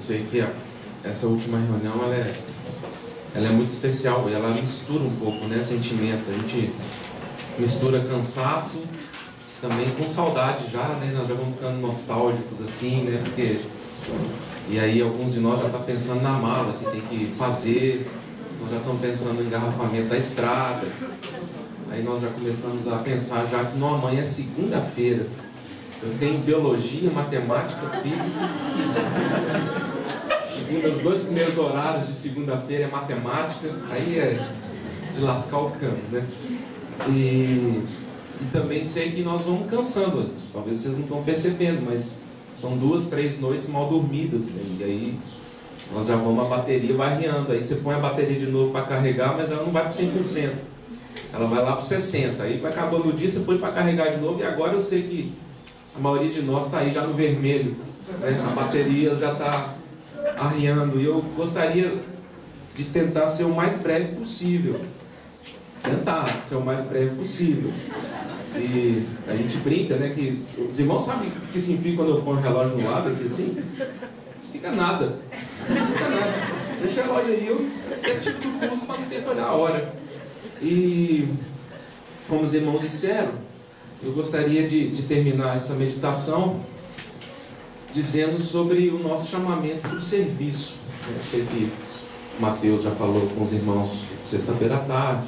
sei que essa última reunião ela é muito especial, ela mistura um pouco, né, sentimento. A gente mistura cansaço também com saudade já, né? Nós já vamos ficando nostálgicos assim, né? Porque e aí alguns de nós já estão pensando na mala que tem que fazer, nós já estamos pensando no engarrafamento da estrada. Aí nós já começamos a pensar já que não, amanhã é segunda-feira. Eu tenho biologia, matemática, física. Os 2 primeiros horários de segunda-feira é matemática, aí é de lascar o cano, né? E também sei que nós vamos cansando, talvez vocês não estão percebendo, mas são 2, 3 noites mal dormidas, né? E aí nós já vamos, a bateria vai riando, aí você põe a bateria de novo para carregar, mas ela não vai para 100%, ela vai lá para 60%, aí vai acabando o dia, você põe para carregar de novo, e agora eu sei que a maioria de nós está aí já no vermelho, né? A bateria já está arriando, e eu gostaria de tentar ser o mais breve possível. Tentar ser o mais breve possível. E a gente brinca, né, que os irmãos sabem o que significa quando eu ponho o relógio no lado aqui assim? Não significa nada. Não significa nada. Deixa o relógio aí, eu tiro do pulso para não ter que olhar a hora. E como os irmãos disseram, eu gostaria de terminar essa meditação dizendo sobre o nosso chamamento para o serviço. Eu sei que o Mateus já falou com os irmãos sexta-feira à tarde,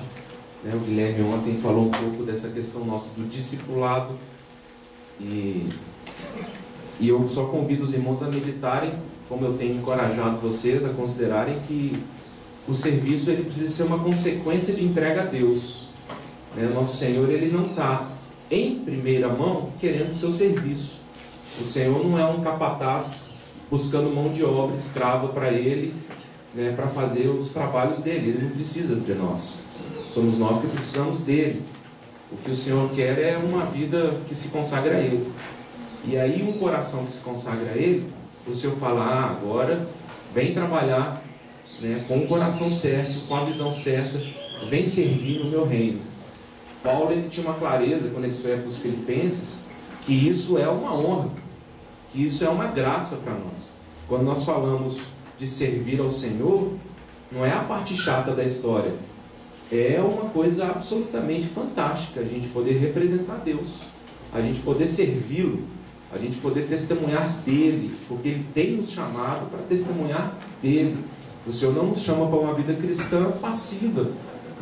né? O Guilherme ontem falou um pouco dessa questão nossa do discipulado, e eu só convido os irmãos a meditarem, como eu tenho encorajado vocês a considerarem que o serviço ele precisa ser uma consequência de entrega a Deus, né? Nosso Senhor ele não está em primeira mão querendo o seu serviço. O Senhor não é um capataz buscando mão de obra escrava para Ele, né, para fazer os trabalhos dele. Ele não precisa de nós. Somos nós que precisamos dele. O que o Senhor quer é uma vida que se consagra a Ele. E aí um coração que se consagra a Ele, o Senhor fala, agora vem trabalhar, né, com o coração certo, com a visão certa, vem servir no meu reino. Paulo ele tinha uma clareza quando ele escreve para os Filipenses, que isso é uma honra, que isso é uma graça para nós. Quando nós falamos de servir ao Senhor, não é a parte chata da história, é uma coisa absolutamente fantástica, a gente poder representar Deus, a gente poder servi-lo, a gente poder testemunhar dele, porque ele tem nos chamado para testemunhar dele. O Senhor não nos chama para uma vida cristã passiva,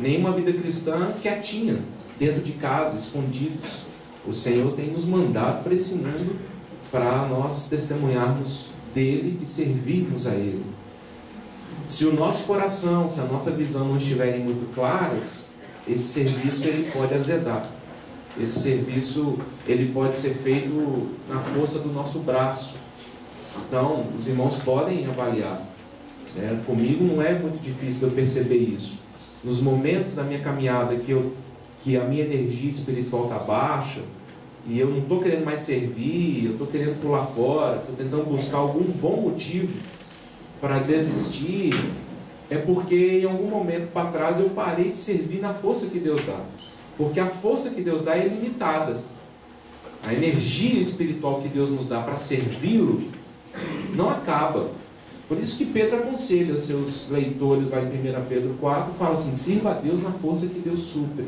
nem uma vida cristã quietinha, dentro de casa, escondidos. O Senhor tem nos mandado para esse mundo, para nós testemunharmos dele e servirmos a ele. Se o nosso coração, se a nossa visão não estiverem muito claras, esse serviço ele pode azedar. Esse serviço ele pode ser feito na força do nosso braço. Então, os irmãos podem avaliar, né? Comigo não é muito difícil eu perceber isso. Nos momentos da minha caminhada que a minha energia espiritual está baixa, e eu não estou querendo mais servir, eu estou querendo pular fora, estou tentando buscar algum bom motivo para desistir, é porque em algum momento para trás eu parei de servir na força que Deus dá. Porque a força que Deus dá é ilimitada. A energia espiritual que Deus nos dá para servi-lo não acaba. Por isso que Pedro aconselha os seus leitores lá em 1 Pedro 4, fala assim, sirva a Deus na força que Deus supre.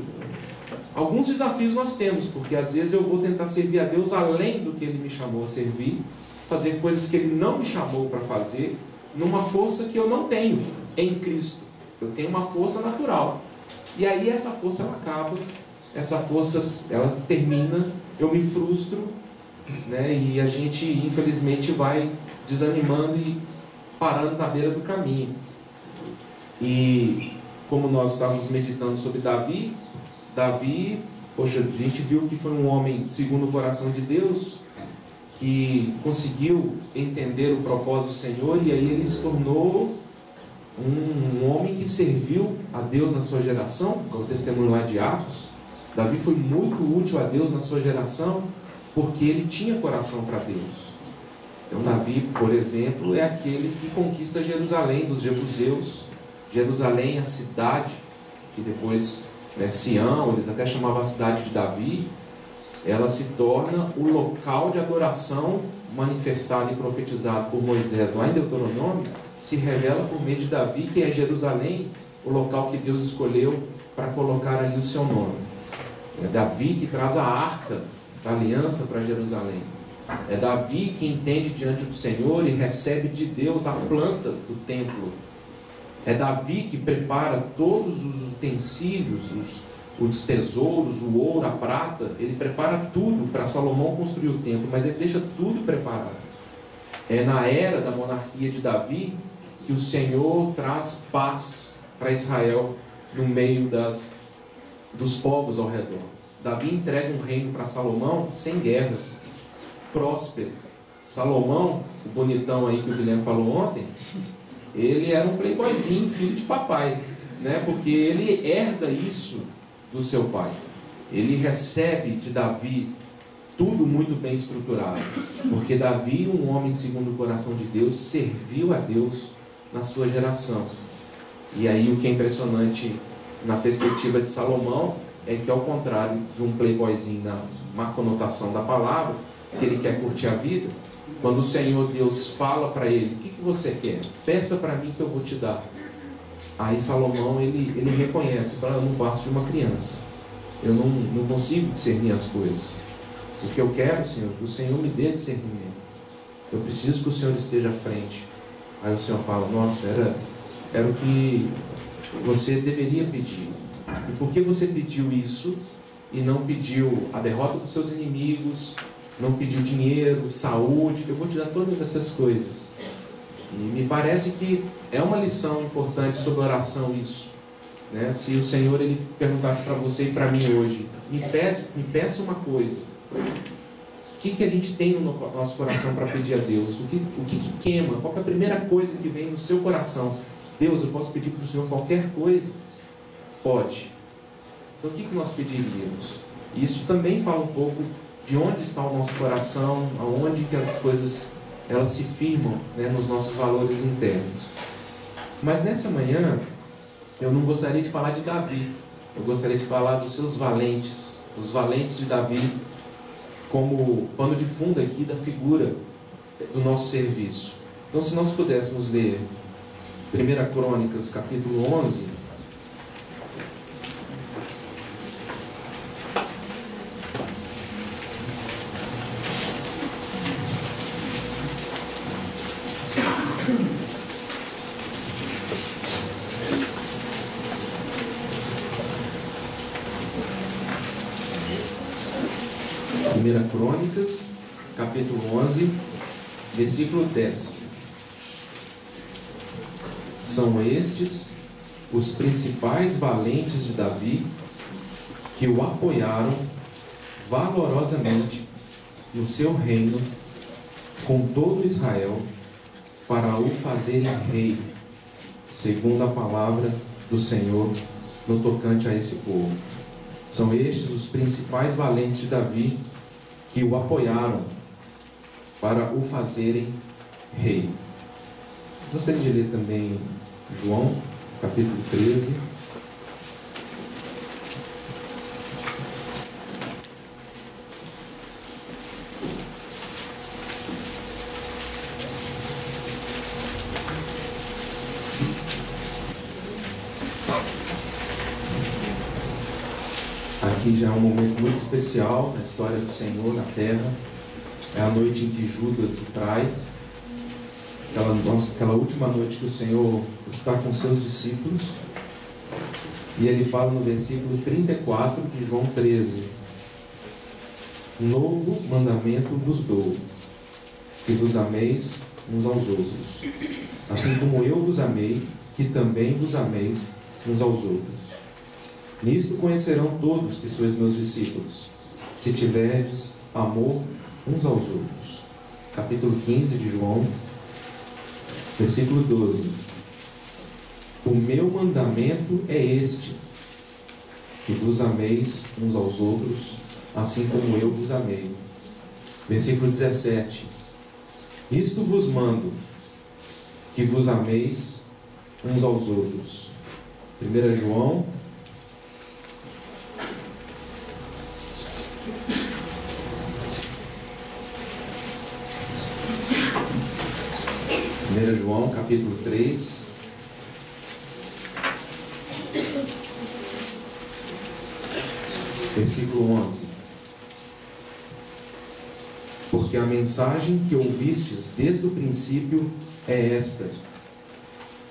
Alguns desafios nós temos, porque às vezes eu vou tentar servir a Deus além do que Ele me chamou a servir, fazer coisas que Ele não me chamou para fazer, numa força que eu não tenho em Cristo. Eu tenho uma força natural. E aí essa força ela acaba, essa força ela termina, eu me frustro, né? E a gente infelizmente vai desanimando e parando na beira do caminho. E como nós estávamos meditando sobre Davi, poxa, a gente viu que foi um homem segundo o coração de Deus, que conseguiu entender o propósito do Senhor, e aí ele se tornou um homem que serviu a Deus na sua geração, como o testemunho lá de Atos. Davi foi muito útil a Deus na sua geração, porque ele tinha coração para Deus. Então Davi, por exemplo, é aquele que conquista Jerusalém dos jebuseus. Jerusalém, a cidade, que depois, Sião, eles até chamavam a cidade de Davi. ela se torna o local de adoração manifestado e profetizado por Moisés lá em Deuteronômio, se revela por meio de Davi, que é Jerusalém, o local que Deus escolheu para colocar ali o seu nome. É Davi que traz a arca da aliança para Jerusalém. É Davi que entende diante do Senhor e recebe de Deus a planta do templo. É Davi que prepara todos os utensílios, os tesouros, o ouro, a prata. Ele prepara tudo para Salomão construir o templo, mas ele deixa tudo preparado. É na era da monarquia de Davi que o Senhor traz paz para Israel no meio dos povos ao redor. Davi entrega um reino para Salomão sem guerras, próspero. Salomão, o bonitão aí que o Guilherme falou ontem, ele era um playboyzinho, filho de papai, né? Porque ele herda isso do seu pai. Ele recebe de Davi tudo muito bem estruturado, porque Davi, um homem segundo o coração de Deus, serviu a Deus na sua geração. E aí o que é impressionante na perspectiva de Salomão é que, ao contrário de um playboyzinho na má conotação da palavra, que ele quer curtir a vida, quando o Senhor Deus fala para ele: o que você quer? Peça para mim que eu vou te dar. Aí Salomão, ele reconhece, fala: eu não passo de uma criança, eu não consigo discernir as coisas. O que eu quero, Senhor, que o Senhor me dê discernimento. Eu preciso que o Senhor esteja à frente. Aí o Senhor fala: nossa, era o que você deveria pedir. E por que você pediu isso e não pediu a derrota dos seus inimigos, não pediu dinheiro, saúde? Eu vou te dar todas essas coisas. E me parece que é uma lição importante sobre oração isso, né? Se o Senhor ele perguntasse para você e para mim hoje: me peça uma coisa. O que a gente tem no nosso coração para pedir a Deus? O que queima? Qual que é a primeira coisa que vem no seu coração? Deus, eu posso pedir para o Senhor qualquer coisa? Pode. Então o que nós pediríamos? Isso também fala um pouco de onde está o nosso coração, aonde que as coisas elas se firmam, né, nos nossos valores internos. Mas nessa manhã eu não gostaria de falar de Davi. Eu gostaria de falar dos seus valentes, os valentes de Davi, como pano de fundo aqui da figura do nosso serviço. Então, se nós pudéssemos ler 1 Crônicas, capítulo 11. Crônicas, capítulo 11, versículo 10. São estes os principais valentes de Davi que o apoiaram valorosamente no seu reino com todo Israel para o fazerem rei, segundo a palavra do Senhor no tocante a esse povo. São estes os principais valentes de Davi que o apoiaram para o fazerem rei. Gostaria de ler também João, capítulo 13. Aqui já é um momento muito especial na história do Senhor na terra. É a noite em que Judas o trai. Aquela última noite que o Senhor está com seus discípulos. E ele fala no versículo 34 de João 13: novo mandamento vos dou, que vos ameis uns aos outros, assim como eu vos amei, que também vos ameis uns aos outros. Nisto conhecerão todos que sois meus discípulos, se tiverdes amor uns aos outros. Capítulo 15 de João, versículo 12. O meu mandamento é este, que vos ameis uns aos outros, assim como eu vos amei. Versículo 17. Isto vos mando, que vos ameis uns aos outros. 1 João 1 João, capítulo 3. Versículo 11. Porque a mensagem que ouvistes desde o princípio é esta: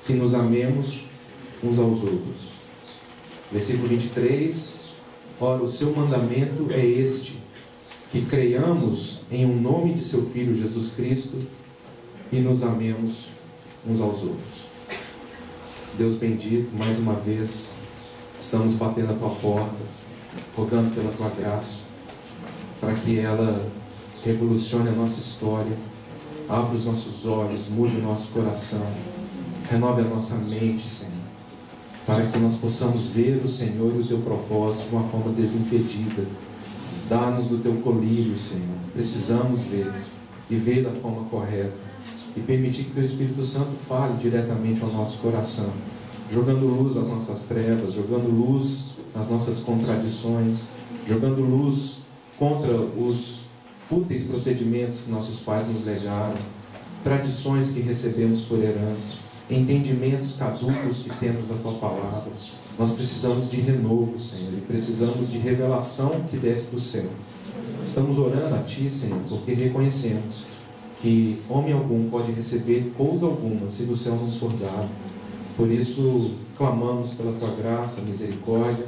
que nos amemos uns aos outros. Versículo 23. Ora, o seu mandamento é este: que creiamos em um nome de seu Filho Jesus Cristo e nos amemos uns aos outros. Deus bendito, mais uma vez estamos batendo a tua porta, rogando pela tua graça, para que ela revolucione a nossa história, abra os nossos olhos, mude o nosso coração, renove a nossa mente, Senhor, para que nós possamos ver o Senhor e o teu propósito de uma forma desimpedida. Dá-nos do teu colírio, Senhor. Precisamos ver e ver da forma correta, e permitir que teu Espírito Santo fale diretamente ao nosso coração, jogando luz nas nossas trevas, jogando luz nas nossas contradições, jogando luz contra os fúteis procedimentos que nossos pais nos legaram, tradições que recebemos por herança, entendimentos caducos que temos da tua palavra. Nós precisamos de renovo, Senhor, e precisamos de revelação que desce do céu. Estamos orando a ti, Senhor, porque reconhecemos que homem algum pode receber coisa alguma se do céu não for dado. Por isso clamamos pela tua graça, misericórdia,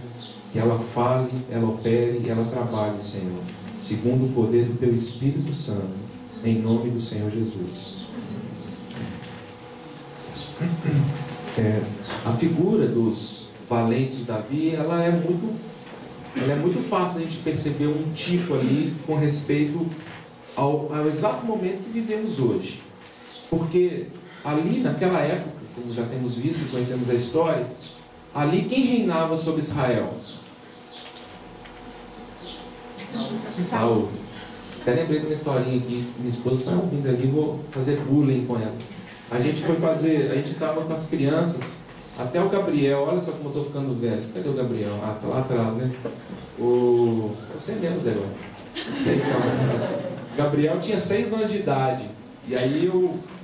que ela fale, ela opere e ela trabalhe, Senhor, segundo o poder do teu Espírito Santo, em nome do Senhor Jesus. A figura dos valentes de Davi, ela é muito fácil a gente perceber um tipo ali com respeito ao exato momento que vivemos hoje. Porque ali naquela época, como já temos visto e conhecemos a história, ali quem reinava sobre Israel? Saul. Até lembrei de uma historinha aqui, minha esposa está ouvindo ali, vou fazer bullying com ela. A gente estava com as crianças, até o Gabriel, olha só como eu estou ficando velho. Cadê o Gabriel? Ah, tá lá atrás, né? Você mesmo, Zé. Sei não. Gabriel tinha 6 anos de idade. E aí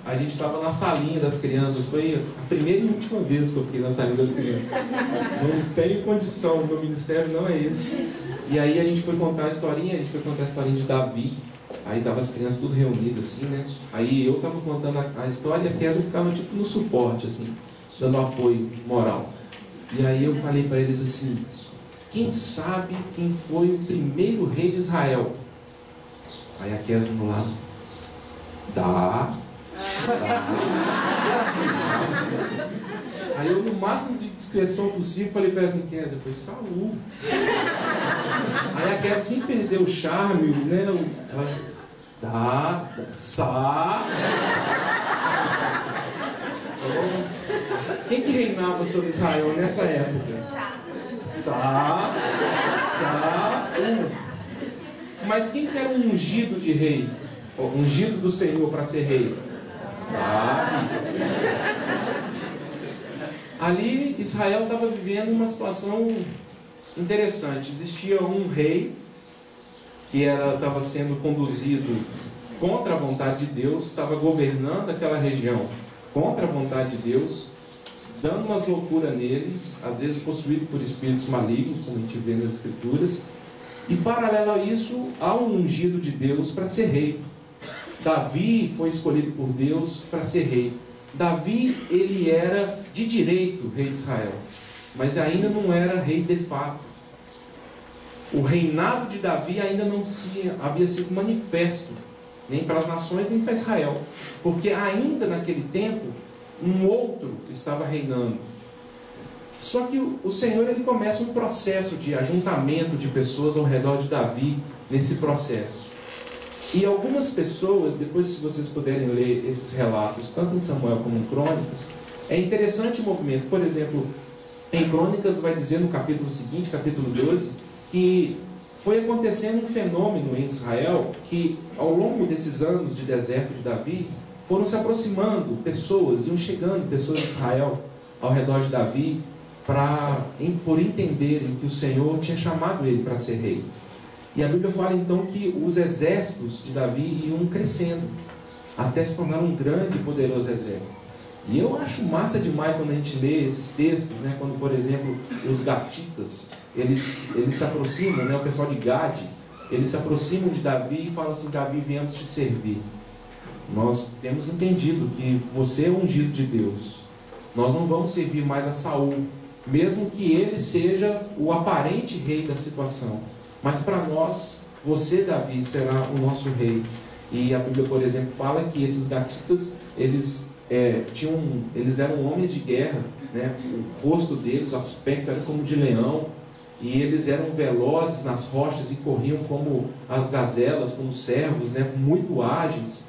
a gente estava na salinha das crianças. Foi a primeira e última vez que eu fiquei na salinha das crianças. Não tenho condição, o meu ministério não é esse. E aí a gente foi contar a historinha de Davi. Aí tava as crianças tudo reunidas assim, né? Aí eu estava contando a história e a Kézia ficava tipo no suporte, assim, dando apoio moral. E aí eu falei para eles assim: quem sabe quem foi o primeiro rei de Israel? Aí a Kézia no lado: dá. Aí eu, no máximo de discreção possível, falei para ela assim: Kézia, foi Saul. Aí a Kézia, sem perder o charme, né? Ela: Quem que reinava sobre Israel nessa época? Saul. Mas quem que era um ungido de rei? Ungido do Senhor para ser rei? Ali Israel estava vivendo uma situação interessante. Existia um rei que estava sendo conduzido contra a vontade de Deus, estava governando aquela região contra a vontade de Deus, dando umas loucuras nele, às vezes possuído por espíritos malignos, como a gente vê nas Escrituras, e paralelo a isso, há um ungido de Deus para ser rei. Davi foi escolhido por Deus para ser rei. Davi, ele era de direito rei de Israel, mas ainda não era rei de fato. O reinado de Davi ainda não havia sido manifesto, nem para as nações, nem para Israel, porque ainda naquele tempo, um outro estava reinando. Só que o Senhor, ele começa um processo de ajuntamento de pessoas ao redor de Davi, nesse processo. E algumas pessoas, depois se vocês puderem ler esses relatos, tanto em Samuel como em Crônicas, é interessante o movimento. Por exemplo, em Crônicas vai dizer no capítulo seguinte, capítulo 12, que foi acontecendo um fenômeno em Israel que, ao longo desses anos de deserto de Davi, foram se aproximando pessoas, iam chegando pessoas de Israel ao redor de Davi, por entenderem que o Senhor tinha chamado ele para ser rei. E a Bíblia fala então que os exércitos de Davi iam crescendo. até se tornar um grande e poderoso exército. E eu acho massa demais quando a gente lê esses textos, né? Quando, por exemplo, os gatitas, eles se aproximam, né? O pessoal de Gade, eles se aproximam de Davi e falam assim: Davi, viemos te servir. Nós temos entendido que você é ungido de Deus. Nós não vamos servir mais a Saul, mesmo que ele seja o aparente rei da situação. Mas para nós, você, Davi, será o nosso rei. E a Bíblia, por exemplo, fala que esses gatitas, eles eram homens de guerra, né? O rosto deles, o aspecto era como de leão, e eles eram velozes nas rochas e corriam como as gazelas, como cervos, né? Muito ágeis,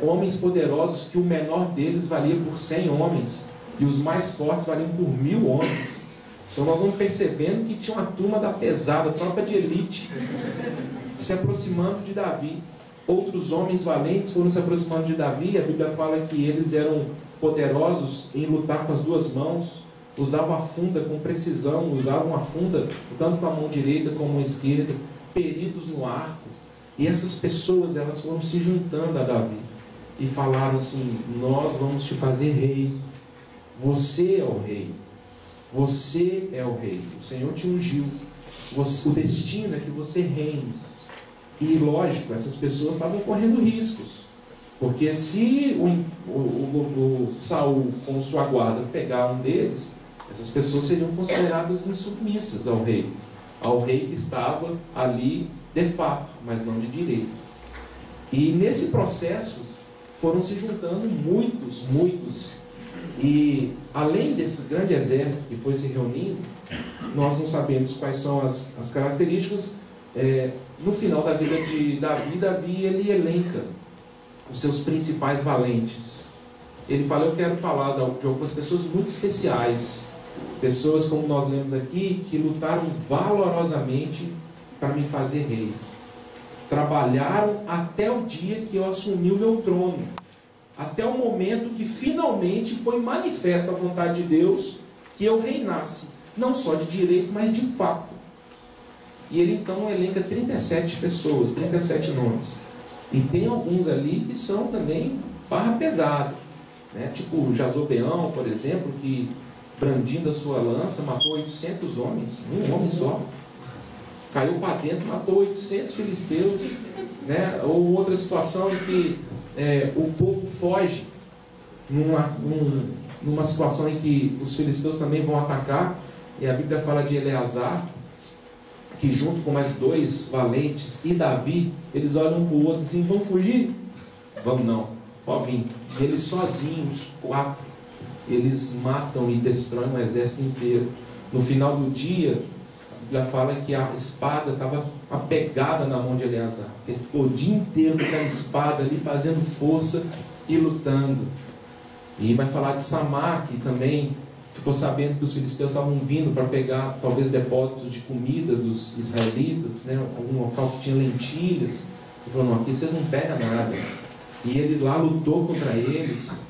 homens poderosos que o menor deles valia por 100 homens e os mais fortes valiam por 1000 homens. Então nós vamos percebendo que tinha uma turma da pesada, tropa de elite, se aproximando de Davi. Outros homens valentes foram se aproximando de Davi. A Bíblia fala que eles eram poderosos em lutar com as duas mãos, usavam a funda com precisão, usavam a funda tanto com a mão direita como a mão esquerda, peritos no arco. E essas pessoas, elas foram se juntando a Davi e falaram assim: nós vamos te fazer rei, você é o rei, você é o rei, o Senhor te ungiu, o destino é que você reine. E lógico, essas pessoas estavam correndo riscos, porque se o Saul com sua guarda pegar um deles, essas pessoas seriam consideradas insubmissas ao rei que estava ali de fato, mas não de direito. E nesse processo foram se juntando muitos, e além desse grande exército que foi se reunindo, nós não sabemos quais são as características. No final da vida de Davi ele elenca os seus principais valentes. Ele fala: eu quero falar de algumas pessoas muito especiais, pessoas como nós lemos aqui, que lutaram valorosamente para me fazer rei, trabalharam até o dia que eu assumi o meu trono, até o momento que finalmente foi manifesta a vontade de Deus que eu reinasse, não só de direito, mas de fato. E ele então elenca 37 pessoas, 37 nomes. E tem alguns ali que são também barra pesada, né? Tipo Jazobeão, por exemplo, que brandindo a sua lança matou 800 homens, um homem só. Caiu para dentro, matou 800 filisteus, né? Ou outra situação em que o povo foge numa situação em que os filisteus também vão atacar, e a Bíblia fala de Eleazar, que junto com mais 2 valentes e Davi, eles olham um para o outro assim: vamos fugir? Vamos não, pode vir. E eles sozinhos, 4, eles matam e destroem um exército inteiro. No final do dia, a Bíblia fala que a espada estava apegada na mão de Eleazar. Ele ficou o dia inteiro com a espada ali, fazendo força e lutando. E vai falar de Samar, que também ficou sabendo que os filisteus estavam vindo para pegar talvez depósitos de comida dos israelitas, né? Algum local que tinha lentilhas. Ele falou: não, aqui vocês não pegam nada. E ele lá lutou contra eles.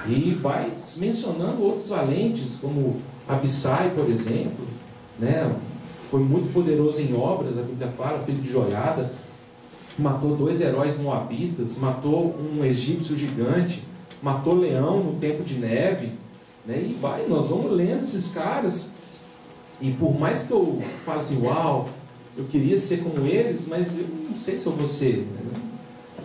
E vai mencionando outros valentes, como Abissai, por exemplo, né? Foi muito poderoso em obras, a Bíblia fala, filho de Joiada, matou 2 heróis moabitas, matou um egípcio gigante, matou leão no tempo de neve, né? E nós vamos lendo esses caras, e por mais que eu fale assim: uau, eu queria ser como eles, mas eu não sei se eu vou ser, né?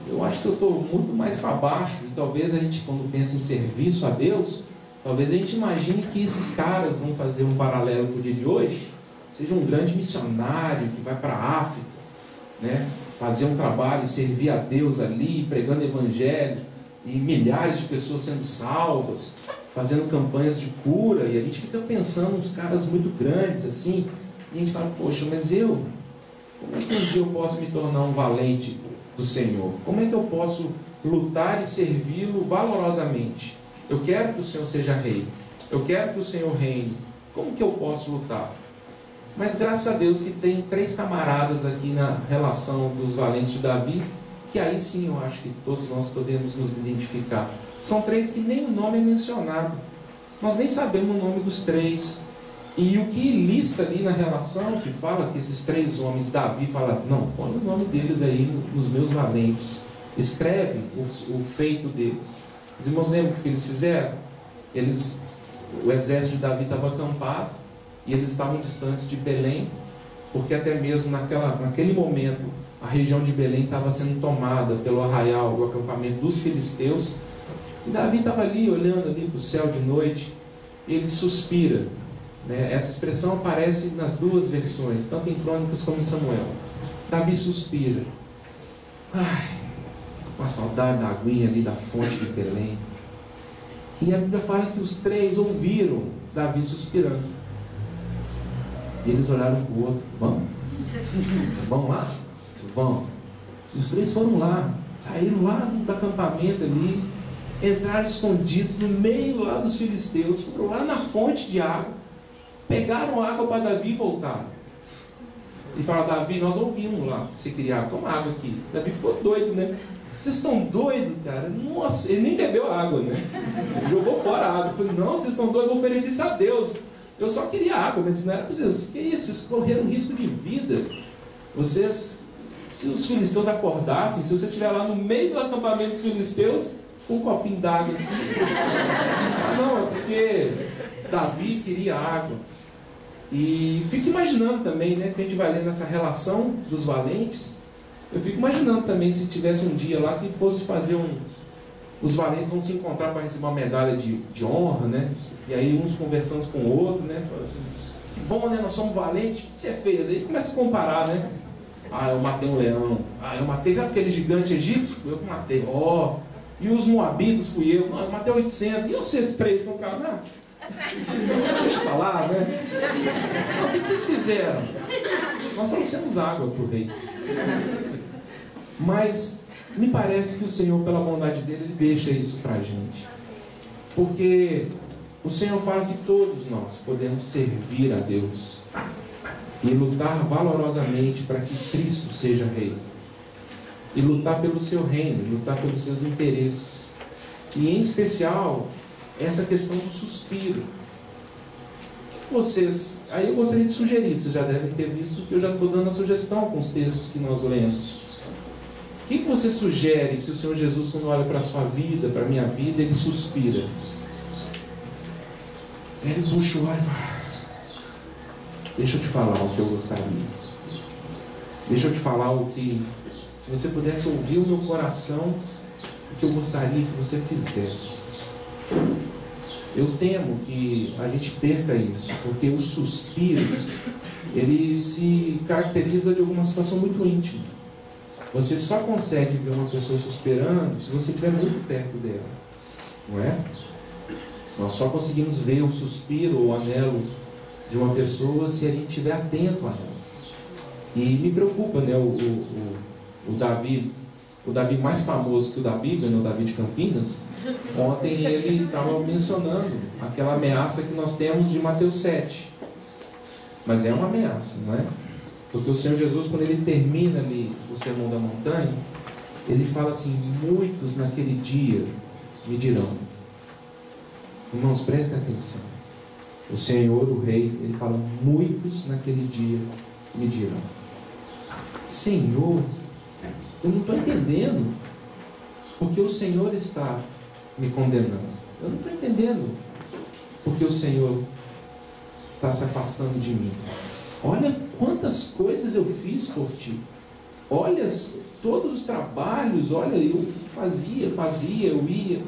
Eu acho que eu estou muito mais para baixo. E talvez a gente, quando pensa em serviço a Deus, talvez a gente imagine que esses caras, vão fazer um paralelo com o dia de hoje, seja um grande missionário que vai para a África, né? Fazer um trabalho, servir a Deus ali, pregando evangelho, e milhares de pessoas sendo salvas, fazendo campanhas de cura. E a gente fica pensando uns caras muito grandes assim, e a gente fala: poxa, mas como é que um dia eu posso me tornar um valente do Senhor? Como é que eu posso lutar e servi-lo valorosamente? Eu quero que o Senhor seja rei, eu quero que o Senhor reine. Como que eu posso lutar? Mas graças a Deus que tem 3 camaradas aqui na relação dos valentes de Davi, que aí sim eu acho que todos nós podemos nos identificar. São 3 que nem o nome é mencionado, nós nem sabemos o nome dos 3. E o que lista ali na relação, que fala que esses 3 homens, Davi fala: não, põe o nome deles aí nos meus valentes. escreve o feito deles. Os irmãos lembram o que eles fizeram? O exército de Davi estava acampado e eles estavam distantes de Belém, porque até mesmo naquele momento a região de Belém estava sendo tomada pelo arraial, o acampamento dos filisteus. E Davi estava ali, olhando ali para o céu de noite, e ele suspira. Essa expressão aparece nas duas versões, tanto em Crônicas como em Samuel. Davi suspira. Ai, com a saudade da aguinha ali da fonte de Belém. E a Bíblia fala que os três ouviram Davi suspirando. E eles olharam para o outro. Vamos? Vamos lá? Vamos. E os três foram lá, saíram lá do acampamento ali, entraram escondidos no meio lá dos filisteus, foram lá na fonte de água, pegaram água para Davi e voltaram. E falaram: Davi, nós ouvimos lá que você queria água, toma água aqui. Davi ficou doido, né? Vocês estão doidos, cara? Nossa, ele nem bebeu água, né? Jogou fora a água. Falei: não, vocês estão doidos, eu vou oferecer isso a Deus. Eu só queria água, mas não era para vocês. Que isso? Vocês correram risco de vida. Vocês, se os filisteus acordassem, se você estiver lá no meio do acampamento dos filisteus, com um copinho d'água assim. Ah, não, é porque Davi queria água. E fico imaginando também, né, que a gente vai lendo essa relação dos valentes. Eu fico imaginando também se tivesse um dia lá que fosse fazer os valentes vão se encontrar para receber uma medalha de honra, né? E aí uns conversando com o outro, né? Falando assim: que bom, né? Nós somos valentes, o que você fez? Aí começa a comparar, né? Ah, eu matei um leão. Ah, eu matei, sabe aquele gigante egípcio? Fui eu que matei. Ó, e os moabitas fui eu. Não, eu matei 800. E vocês três estão cá? Não. Deixa eu falar, né? Não, o que vocês fizeram? Nós trouxemos água para o rei. Mas me parece que o Senhor, pela bondade dele, ele deixa isso para a gente. Porque o Senhor fala que todos nós podemos servir a Deus e lutar valorosamente para que Cristo seja rei. E lutar pelo seu reino, lutar pelos seus interesses. E em especial, essa questão do suspiro. Vocês, aí eu gostaria de sugerir, vocês já devem ter visto que eu já estou dando a sugestão com os textos que nós lemos. O que você sugere que o Senhor Jesus, quando olha para a sua vida, para a minha vida, ele suspira? Ele puxa o ar e fala: deixa eu te falar o que eu gostaria. Deixa eu te falar o que, se você pudesse ouvir o meu coração, o que eu gostaria que você fizesse. Eu temo que a gente perca isso, porque o suspiro, ele se caracteriza de alguma situação muito íntima. Você só consegue ver uma pessoa suspirando se você estiver muito perto dela, não é? Nós só conseguimos ver o suspiro ou o anelo de uma pessoa se a gente estiver atento a ela. E me preocupa, né, o Davi mais famoso que o da Bíblia, né, o Davi de Campinas. Ontem ele estava mencionando aquela ameaça que nós temos de Mateus 7. Mas é uma ameaça, não é? Porque o Senhor Jesus, quando ele termina ali o Sermão da Montanha, ele fala assim: muitos naquele dia me dirão. Irmãos, prestem atenção. O Senhor, o Rei, ele fala: muitos naquele dia me dirão: Senhor, eu não estou entendendo porque o Senhor está me condenando. Eu não estou entendendo porque o Senhor está se afastando de mim. Olha quantas coisas eu fiz por ti. Olha todos os trabalhos. Olha, eu fazia, eu ia.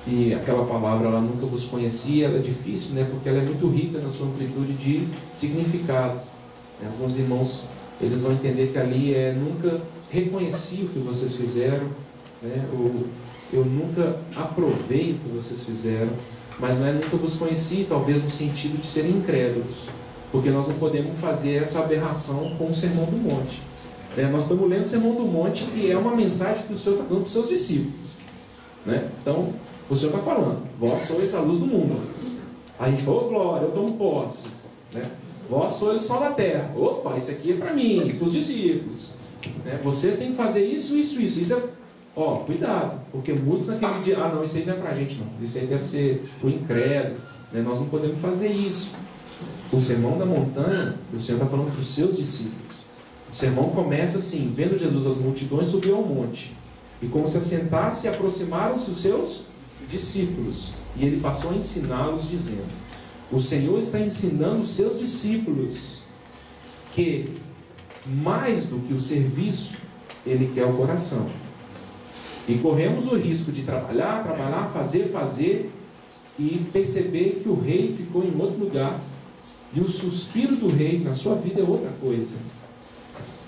E aquela palavra lá, nunca vos conhecia, ela é difícil, né? Porque ela é muito rica na sua amplitude de significado. Alguns irmãos, eles vão entender que ali nunca reconheci o que vocês fizeram, né? Ou eu nunca aprovei o que vocês fizeram, mas não é nunca vos conheci, talvez no sentido de serem incrédulos, porque nós não podemos fazer essa aberração com o Sermão do Monte. Nós estamos lendo o Sermão do Monte, que é uma mensagem que o Senhor está dando para os seus discípulos, né? Então, o Senhor está falando: vós sois a luz do mundo. A gente falou: glória, eu tomo posse, né? Vós sois o sal da terra. Opa, isso aqui é para mim, para os discípulos, né? Vocês têm que fazer isso. Isso é... Ó, cuidado, porque muitos naquele dia: ah, não, isso aí não é para a gente, não. Isso aí deve ser o incrédulo, né? Nós não podemos fazer isso. O Sermão da Montanha, o Senhor está falando para os seus discípulos. O sermão começa assim: vendo Jesus as multidões, subiu ao monte, e como se assentasse, aproximaram-se os seus discípulos, e ele passou a ensiná-los, dizendo: o Senhor está ensinando os seus discípulos que mais do que o serviço, Ele quer o coração. E corremos o risco de trabalhar, fazer, e perceber que o rei ficou em outro lugar, e o suspiro do rei na sua vida é outra coisa.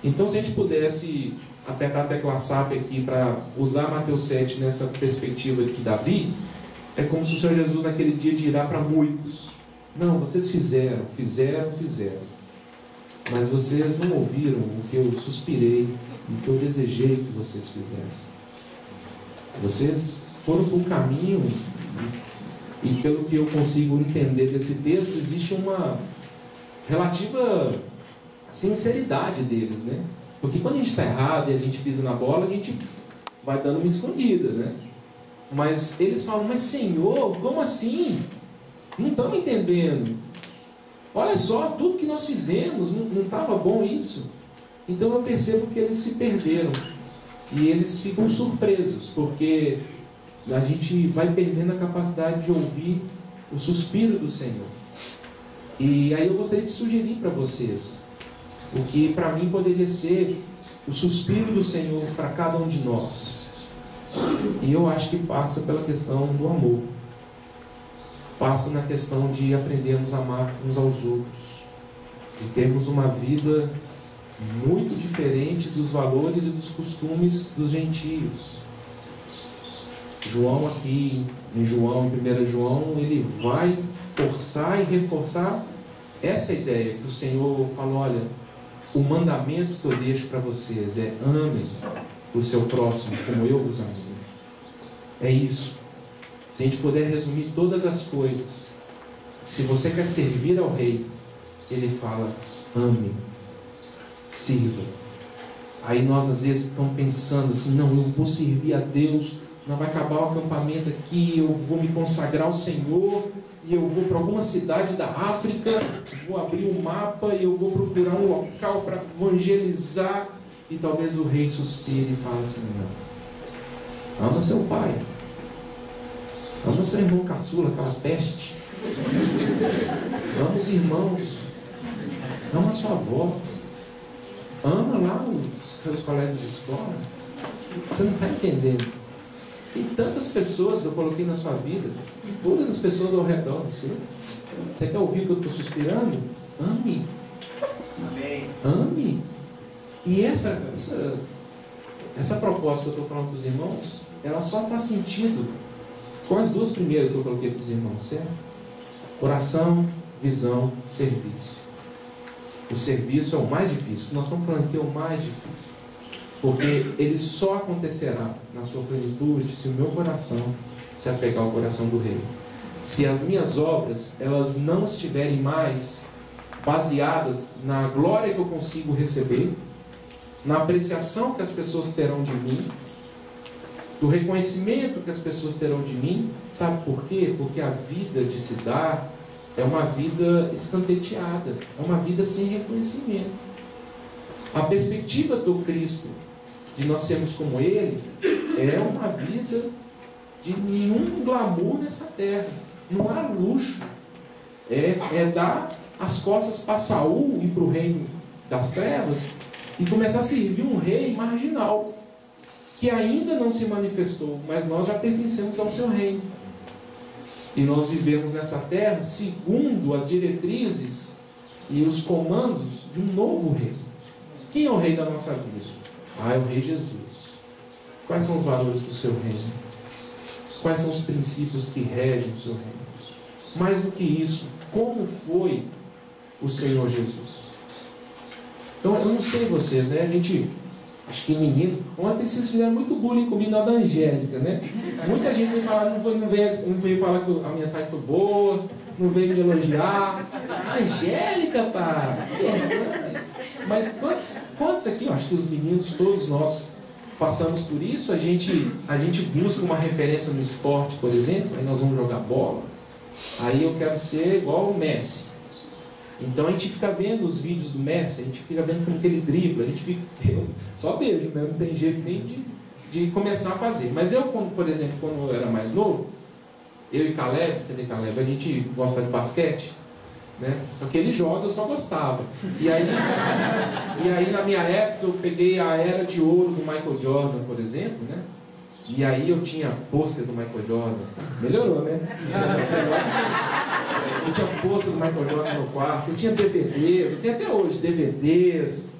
Então, se a gente pudesse apertar a tecla SAP aqui para usar Mateus 7 nessa perspectiva de Davi, é como se o Senhor Jesus naquele dia dirá para muitos: não, vocês fizeram, mas vocês não ouviram o que eu suspirei, o que eu desejei que vocês fizessem. Vocês foram por um caminho, e pelo que eu consigo entender desse texto, existe uma relativa sinceridade deles, né? Porque quando a gente está errado e a gente pisa na bola, a gente vai dando uma escondida, né? Mas eles falam: mas Senhor, como assim? Não estamos entendendo. Olha só, tudo que nós fizemos, não estava bom isso? Então eu percebo que eles se perderam. E eles ficam surpresos, porque a gente vai perdendo a capacidade de ouvir o suspiro do Senhor. E aí eu gostaria de sugerir para vocês o que para mim poderia ser o suspiro do Senhor para cada um de nós. E eu acho que passa pela questão do amor. Passa na questão de aprendermos a amar uns aos outros, de termos uma vida muito diferente dos valores e dos costumes dos gentios. João aqui, em 1 João, ele vai forçar e reforçar essa ideia que o Senhor falou: olha, o mandamento que eu deixo para vocês é: amem o seu próximo como eu vos amei. É isso. Se a gente puder resumir todas as coisas, se você quer servir ao rei, ele fala: ame, sirva. Aí nós às vezes estamos pensando assim: não, eu vou servir a Deus, não vai acabar o acampamento aqui, eu vou me consagrar ao Senhor, e eu vou para alguma cidade da África, vou abrir um mapa e eu vou procurar um local para evangelizar. E talvez o rei suspire e fale assim: não, ama seu pai, ama seu irmão caçula, aquela peste, ama os irmãos, ama a sua avó, ama lá os seus colegas de escola. Você não está entendendo. Tem tantas pessoas que eu coloquei na sua vida, todas as pessoas ao redor de você. Você quer ouvir o que eu estou suspirando? Ame. Amém. Ame. E essa proposta que eu estou falando para os irmãos, ela só faz sentido com as duas primeiras que eu coloquei para os irmãos, certo? Coração, visão, serviço. O serviço é o mais difícil. O que nós estamos falando aqui é o mais difícil. Porque ele só acontecerá na sua plenitude se o meu coração se apegar ao coração do rei. Se as minhas obras, elas não estiverem mais baseadas na glória que eu consigo receber, na apreciação que as pessoas terão de mim, do reconhecimento que as pessoas terão de mim. Sabe por quê? Porque a vida de se dar é uma vida escanteteada, é uma vida sem reconhecimento. A perspectiva do Cristo, de nós sermos como Ele, é uma vida de nenhum glamour nessa terra. Não há luxo. É dar as costas para Saul e para o reino das trevas e começar a servir um rei marginal, que ainda não se manifestou, mas nós já pertencemos ao seu reino. E nós vivemos nessa terra segundo as diretrizes e os comandos de um novo rei. Quem é o rei da nossa vida? É o rei Jesus. Quais são os valores do seu reino? Quais são os princípios que regem o seu reino? Mais do que isso, como foi o Senhor Jesus? Então, eu não sei vocês, né? Acho que menino, ontem vocês fizeram muito bullying comigo na da Angélica, né? Muita gente veio falar, não veio falar que a mensagem foi boa, não veio me elogiar. Angélica, pá! Mas quantos aqui, acho que os meninos, todos nós passamos por isso. A gente busca uma referência no esporte, por exemplo, aí nós vamos jogar bola, aí eu quero ser igual o Messi. Então a gente fica vendo os vídeos do Messi, a gente fica vendo como que ele dribla, a gente fica, eu só vejo, né? Não tem jeito nem de começar a fazer. Mas eu, por exemplo, quando eu era mais novo, eu e Caleb, cadê Caleb? A gente gosta de basquete, né? Só que ele joga, eu só gostava. E aí na minha época eu peguei a era de ouro do Michael Jordan, por exemplo, né? E aí eu tinha pôster do Michael Jordan. Melhorou, né? Eu tinha pôster do Michael Jordan no quarto, eu tinha DVDs, eu tenho até hoje DVDs.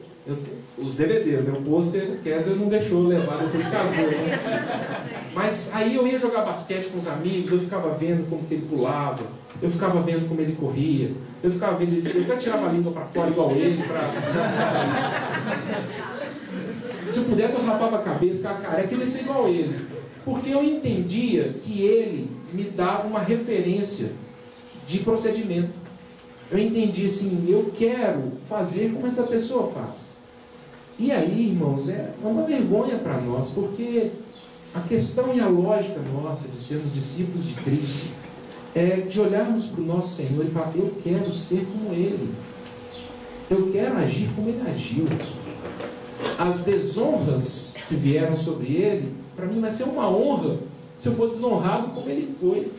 Os DVDs, né? O pôster o Kessler não deixou levar, depois casou, né? Mas aí eu ia jogar basquete com os amigos, eu ficava vendo como que ele pulava, eu ficava vendo como ele corria, eu ficava vendo ele, eu até tirava a língua para fora igual ele, se eu pudesse eu rapava a cabeça, ficava careca e ia ser igual ele, porque eu entendia que ele me dava uma referência de procedimento. Eu entendi assim, eu quero fazer como essa pessoa faz. E aí, irmãos, é uma vergonha para nós, porque a questão e a lógica nossa de sermos discípulos de Cristo é de olharmos para o nosso Senhor e falar, eu quero ser como Ele. Eu quero agir como Ele agiu. As desonras que vieram sobre Ele, para mim vai ser uma honra se eu for desonrado como Ele foi.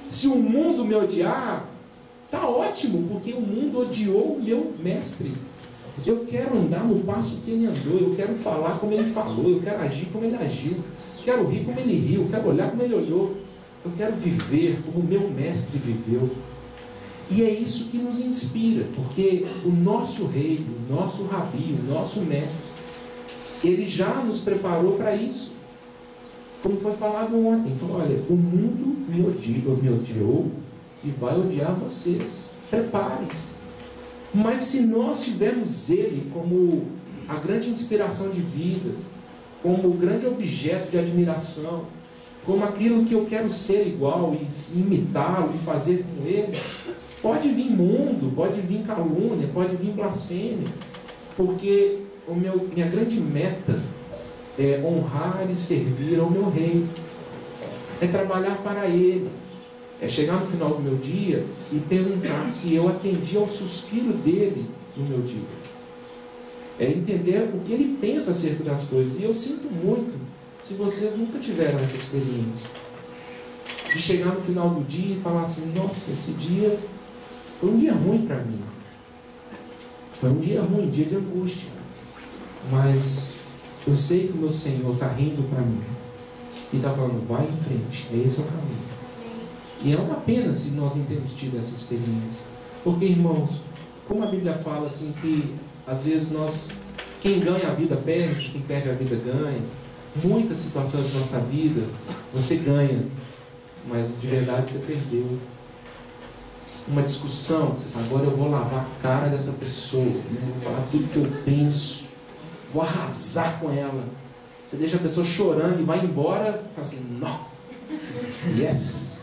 Se o mundo me odiar, está ótimo, porque o mundo odiou o meu mestre. Eu quero andar no passo que ele andou, eu quero falar como ele falou, eu quero agir como ele agiu, eu quero rir como ele riu, eu quero olhar como ele olhou, eu quero viver como o meu mestre viveu. E é isso que nos inspira, porque o nosso rei, o nosso rabi, o nosso mestre, ele já nos preparou para isso. Como foi falado ontem, falou, olha, o mundo me odiou e vai odiar vocês. Preparem-se. Mas se nós tivermos Ele como a grande inspiração de vida, como o grande objeto de admiração, como aquilo que eu quero ser igual e imitá-lo e fazer com Ele, pode vir mundo, pode vir calúnia, pode vir blasfêmia, porque minha grande meta é honrar e servir ao meu rei, é trabalhar para Ele, é chegar no final do meu dia e perguntar se eu atendi ao suspiro dele no meu dia. É entender o que ele pensa acerca das coisas. E eu sinto muito se vocês nunca tiveram essa experiência. De chegar no final do dia e falar assim, nossa, esse dia foi um dia ruim para mim. Foi um dia ruim, um dia de angústia. Mas eu sei que o meu Senhor está rindo para mim. E está falando, vai em frente, esse é o caminho. E é uma pena se nós não temos tido essa experiência. Porque, irmãos, como a Bíblia fala assim que às vezes quem ganha a vida perde, quem perde a vida ganha. Muitas situações da nossa vida você ganha, mas de verdade você perdeu. Uma discussão, você fala, agora eu vou lavar a cara dessa pessoa, né? Vou falar tudo que eu penso, vou arrasar com ela. Você deixa a pessoa chorando e vai embora e fala assim, não, yes.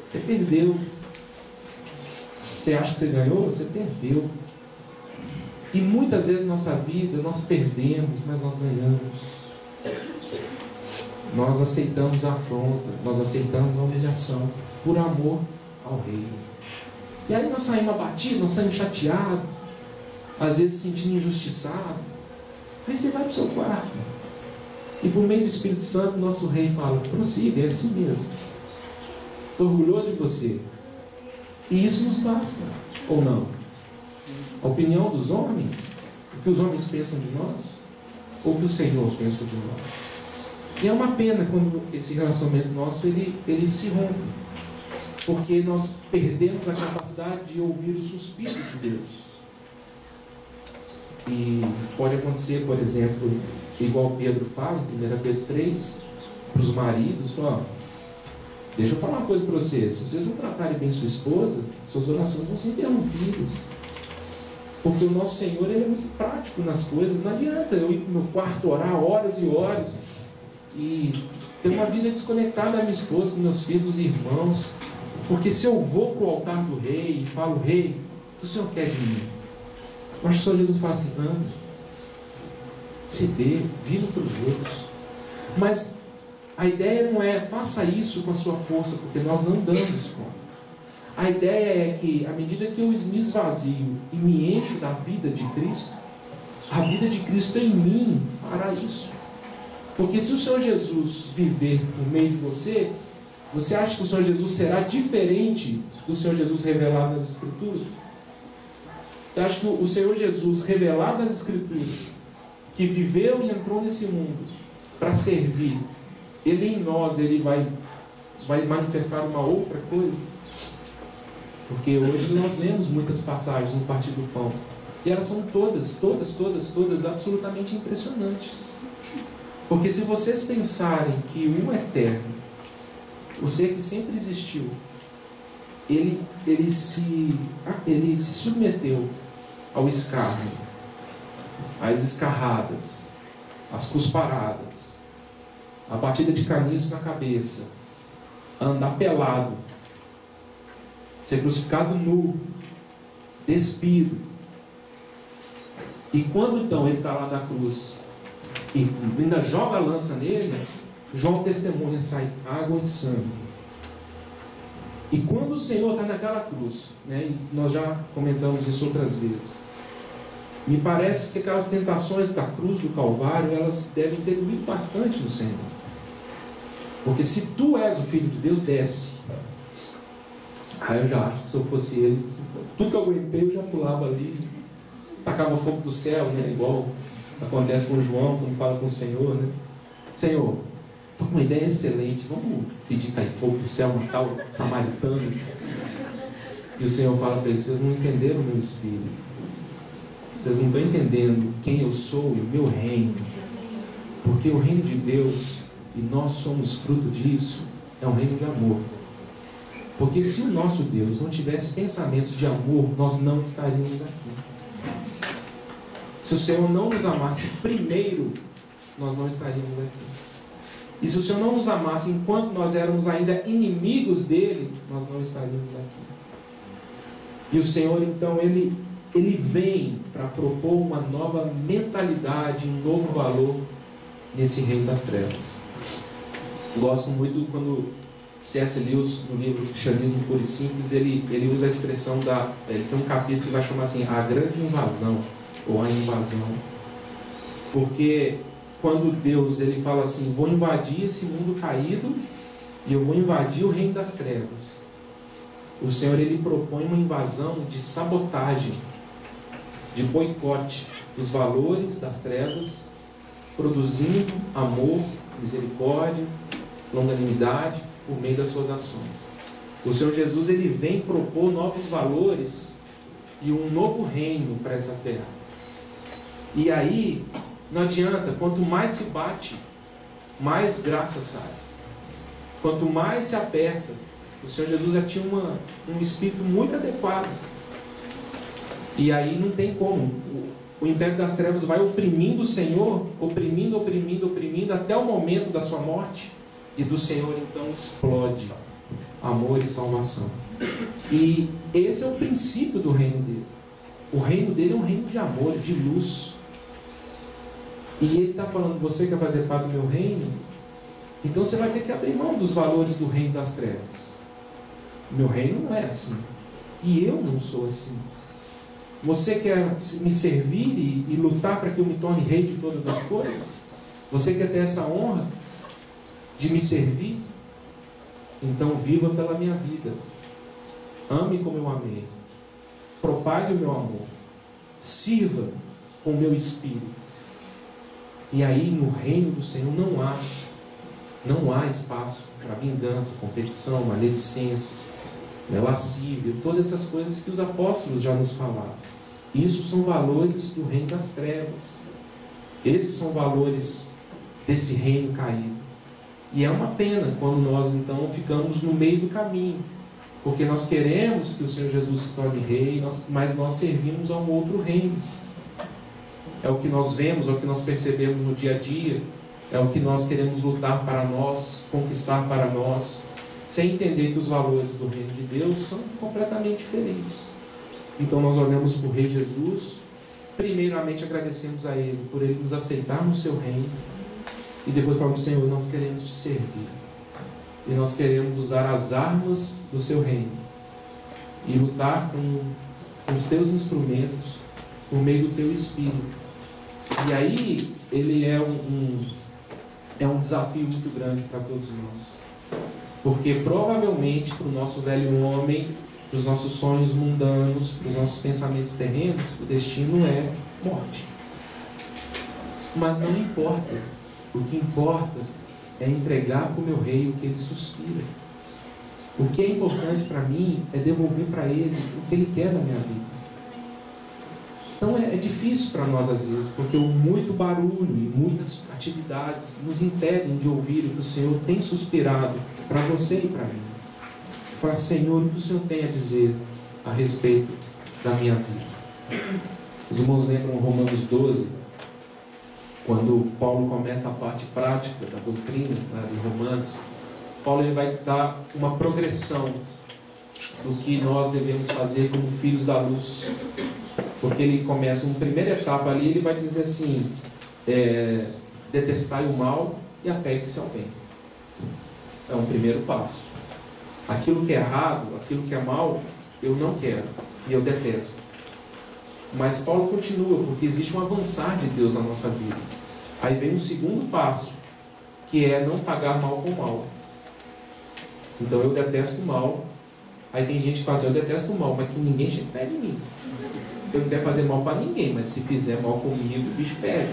Você perdeu. Você acha que você ganhou? Você perdeu. E muitas vezes na nossa vida nós perdemos, mas nós ganhamos. Nós aceitamos a afronta, nós aceitamos a humilhação por amor ao Rei. E aí nós saímos abatidos, nós saímos chateados, às vezes sentindo injustiçado. Aí você vai para o seu quarto e por meio do Espírito Santo nosso Rei fala, prossiga, é assim mesmo. Estou orgulhoso de você. E isso nos basta, ou não? A opinião dos homens, o que os homens pensam de nós, ou o que o Senhor pensa de nós. E é uma pena quando esse relacionamento nosso ele se rompe, porque nós perdemos a capacidade de ouvir o suspiro de Deus. E pode acontecer, por exemplo, igual Pedro fala em 1 Pedro 3, para os maridos, fala, deixa eu falar uma coisa para vocês, se vocês não tratarem bem sua esposa, suas orações vão ser interrompidas. Porque o nosso Senhor ele é muito prático nas coisas. Não adianta eu ir para o meu quarto orar horas e horas e ter uma vida desconectada da minha esposa, dos meus filhos e irmãos. Porque se eu vou para o altar do rei e falo, rei, o que o Senhor quer de mim? Mas o Senhor Jesus fala assim, anda, se dê, viva para os outros. Mas a ideia não é faça isso com a sua força, porque nós não damos conta. A ideia é que, à medida que eu me esvazio e me encho da vida de Cristo, a vida de Cristo em mim fará isso. Porque se o Senhor Jesus viver no meio de você, você acha que o Senhor Jesus será diferente do Senhor Jesus revelado nas Escrituras? Você acha que o Senhor Jesus revelado nas Escrituras, que viveu e entrou nesse mundo para servir, Ele em nós, Ele vai manifestar uma outra coisa? Porque hoje nós lemos muitas passagens no Partir do Pão, e elas são todas absolutamente impressionantes. Porque se vocês pensarem que o Eterno, o ser que sempre existiu, ele se submeteu ao escárnio, às escarradas, às cusparadas, a batida de caniço na cabeça, a andar pelado, ser crucificado nu, despido. E quando então ele está lá na cruz e ainda joga a lança nele, João testemunha, sai água e sangue. E quando o Senhor está naquela cruz, né, e nós já comentamos isso outras vezes, me parece que aquelas tentações da cruz do Calvário, elas devem ter doído bastante no Senhor. Porque se tu és o Filho de Deus, desce. Aí eu já acho que se eu fosse ele, tudo que eu aguentei eu já pulava ali, tacava fogo do céu, né, igual acontece com João quando fala com o Senhor, né? Senhor, estou com uma ideia excelente, vamos pedir cair fogo do céu, matar os samaritanos. E o Senhor fala para eles: vocês não entenderam o meu espírito, vocês não estão entendendo quem eu sou e o meu reino. Porque o reino de Deus, e nós somos fruto disso, é um reino de amor. Porque se o nosso Deus não tivesse pensamentos de amor, nós não estaríamos aqui. Se o Senhor não nos amasse primeiro, nós não estaríamos aqui. E se o Senhor não nos amasse enquanto nós éramos ainda inimigos dele, nós não estaríamos aqui. E o Senhor, então, ele vem para propor uma nova mentalidade, um novo valor nesse reino das trevas. Gosto muito quando C.S. Lewis, no livro Cristianismo Puro e Simples, ele usa a expressão ele tem um capítulo que vai chamar assim, a grande invasão, ou a invasão. Porque quando Deus ele fala assim, vou invadir esse mundo caído e eu vou invadir o reino das trevas, o Senhor ele propõe uma invasão de sabotagem, de boicote dos valores das trevas, produzindo amor, misericórdia, longanimidade por meio das suas ações. O Senhor Jesus ele vem propor novos valores e um novo reino para essa terra. E aí não adianta, quanto mais se bate, mais graça sai. Quanto mais se aperta, o Senhor Jesus já tinha um espírito muito adequado. E aí não tem como. O império das trevas vai oprimindo o Senhor, oprimindo até o momento da sua morte. E do Senhor então explode amor e salvação. E esse é o princípio do reino dele. O reino dele é um reino de amor, de luz. E ele está falando, você quer fazer parte do meu reino? Então você vai ter que abrir mão dos valores do reino das trevas. Meu reino não é assim. E eu não sou assim. Você quer me servir e lutar para que eu me torne rei de todas as coisas? Você quer ter essa honra de me servir? Então viva pela minha vida. Ame como eu amei. Propague o meu amor. Sirva com o meu espírito. E aí no reino do Senhor não há espaço para vingança, competição, maledicência, lascívia, todas essas coisas que os apóstolos já nos falaram. Isso são valores do reino das trevas. Esses são valores desse reino caído. E é uma pena quando nós então ficamos no meio do caminho, porque nós queremos que o Senhor Jesus se torne rei, mas nós servimos a um outro reino. É o que nós vemos, é o que nós percebemos no dia a dia, é o que nós queremos lutar para nós, conquistar para nós, sem entender que os valores do reino de Deus são completamente diferentes. Então nós olhamos para o Rei Jesus, primeiramente agradecemos a Ele por Ele nos aceitar no seu reino, e depois falamos, Senhor, nós queremos te servir, e nós queremos usar as armas do seu reino e lutar com os teus instrumentos por meio do teu espírito. E aí ele é um desafio muito grande para todos nós, porque provavelmente para o nosso velho homem, para os nossos sonhos mundanos, para os nossos pensamentos terrenos, o destino é morte. Mas não importa. O que importa é entregar para o meu rei o que ele suspira. O que é importante para mim é devolver para ele o que ele quer na minha vida. Então é difícil para nós às vezes, porque o muito barulho e muitas atividades nos impedem de ouvir o que o Senhor tem suspirado para você e para mim. Fala, Senhor, o que o Senhor tem a dizer a respeito da minha vida? Os irmãos lembram Romanos 12, quando Paulo começa a parte prática da doutrina, né, de Romanos. Paulo ele vai dar uma progressão do que nós devemos fazer como filhos da luz. Porque ele começa uma primeira etapa ali, ele vai dizer assim, detestai o mal e apegue-se ao bem. É um primeiro passo. Aquilo que é errado, aquilo que é mal, eu não quero e eu detesto. Mas Paulo continua, porque existe um avançar de Deus na nossa vida. Aí vem um segundo passo, que é não pagar mal com mal. Então eu detesto o mal. Aí tem gente que fala assim, eu detesto o mal, mas que ninguém chega perto de mim. Eu não quero fazer mal para ninguém, mas se fizer mal comigo, o bicho pega.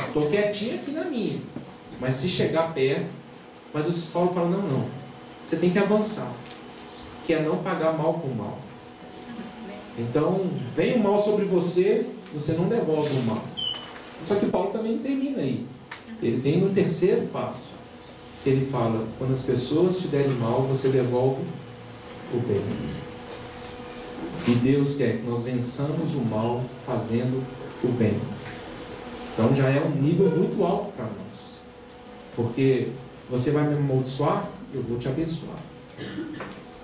Estou quietinho aqui na minha. Mas se chegar perto, mas o Paulo fala, não. Você tem que avançar. Que é não pagar mal com mal. Então, vem o mal sobre você, você não devolve o mal. Só que Paulo também não termina aí. Ele tem um terceiro passo. Que ele fala, quando as pessoas te derem mal, você devolve o bem. E Deus quer que nós vençamos o mal fazendo o bem. Então já é um nível muito alto para nós. Porque você vai me amaldiçoar, eu vou te abençoar.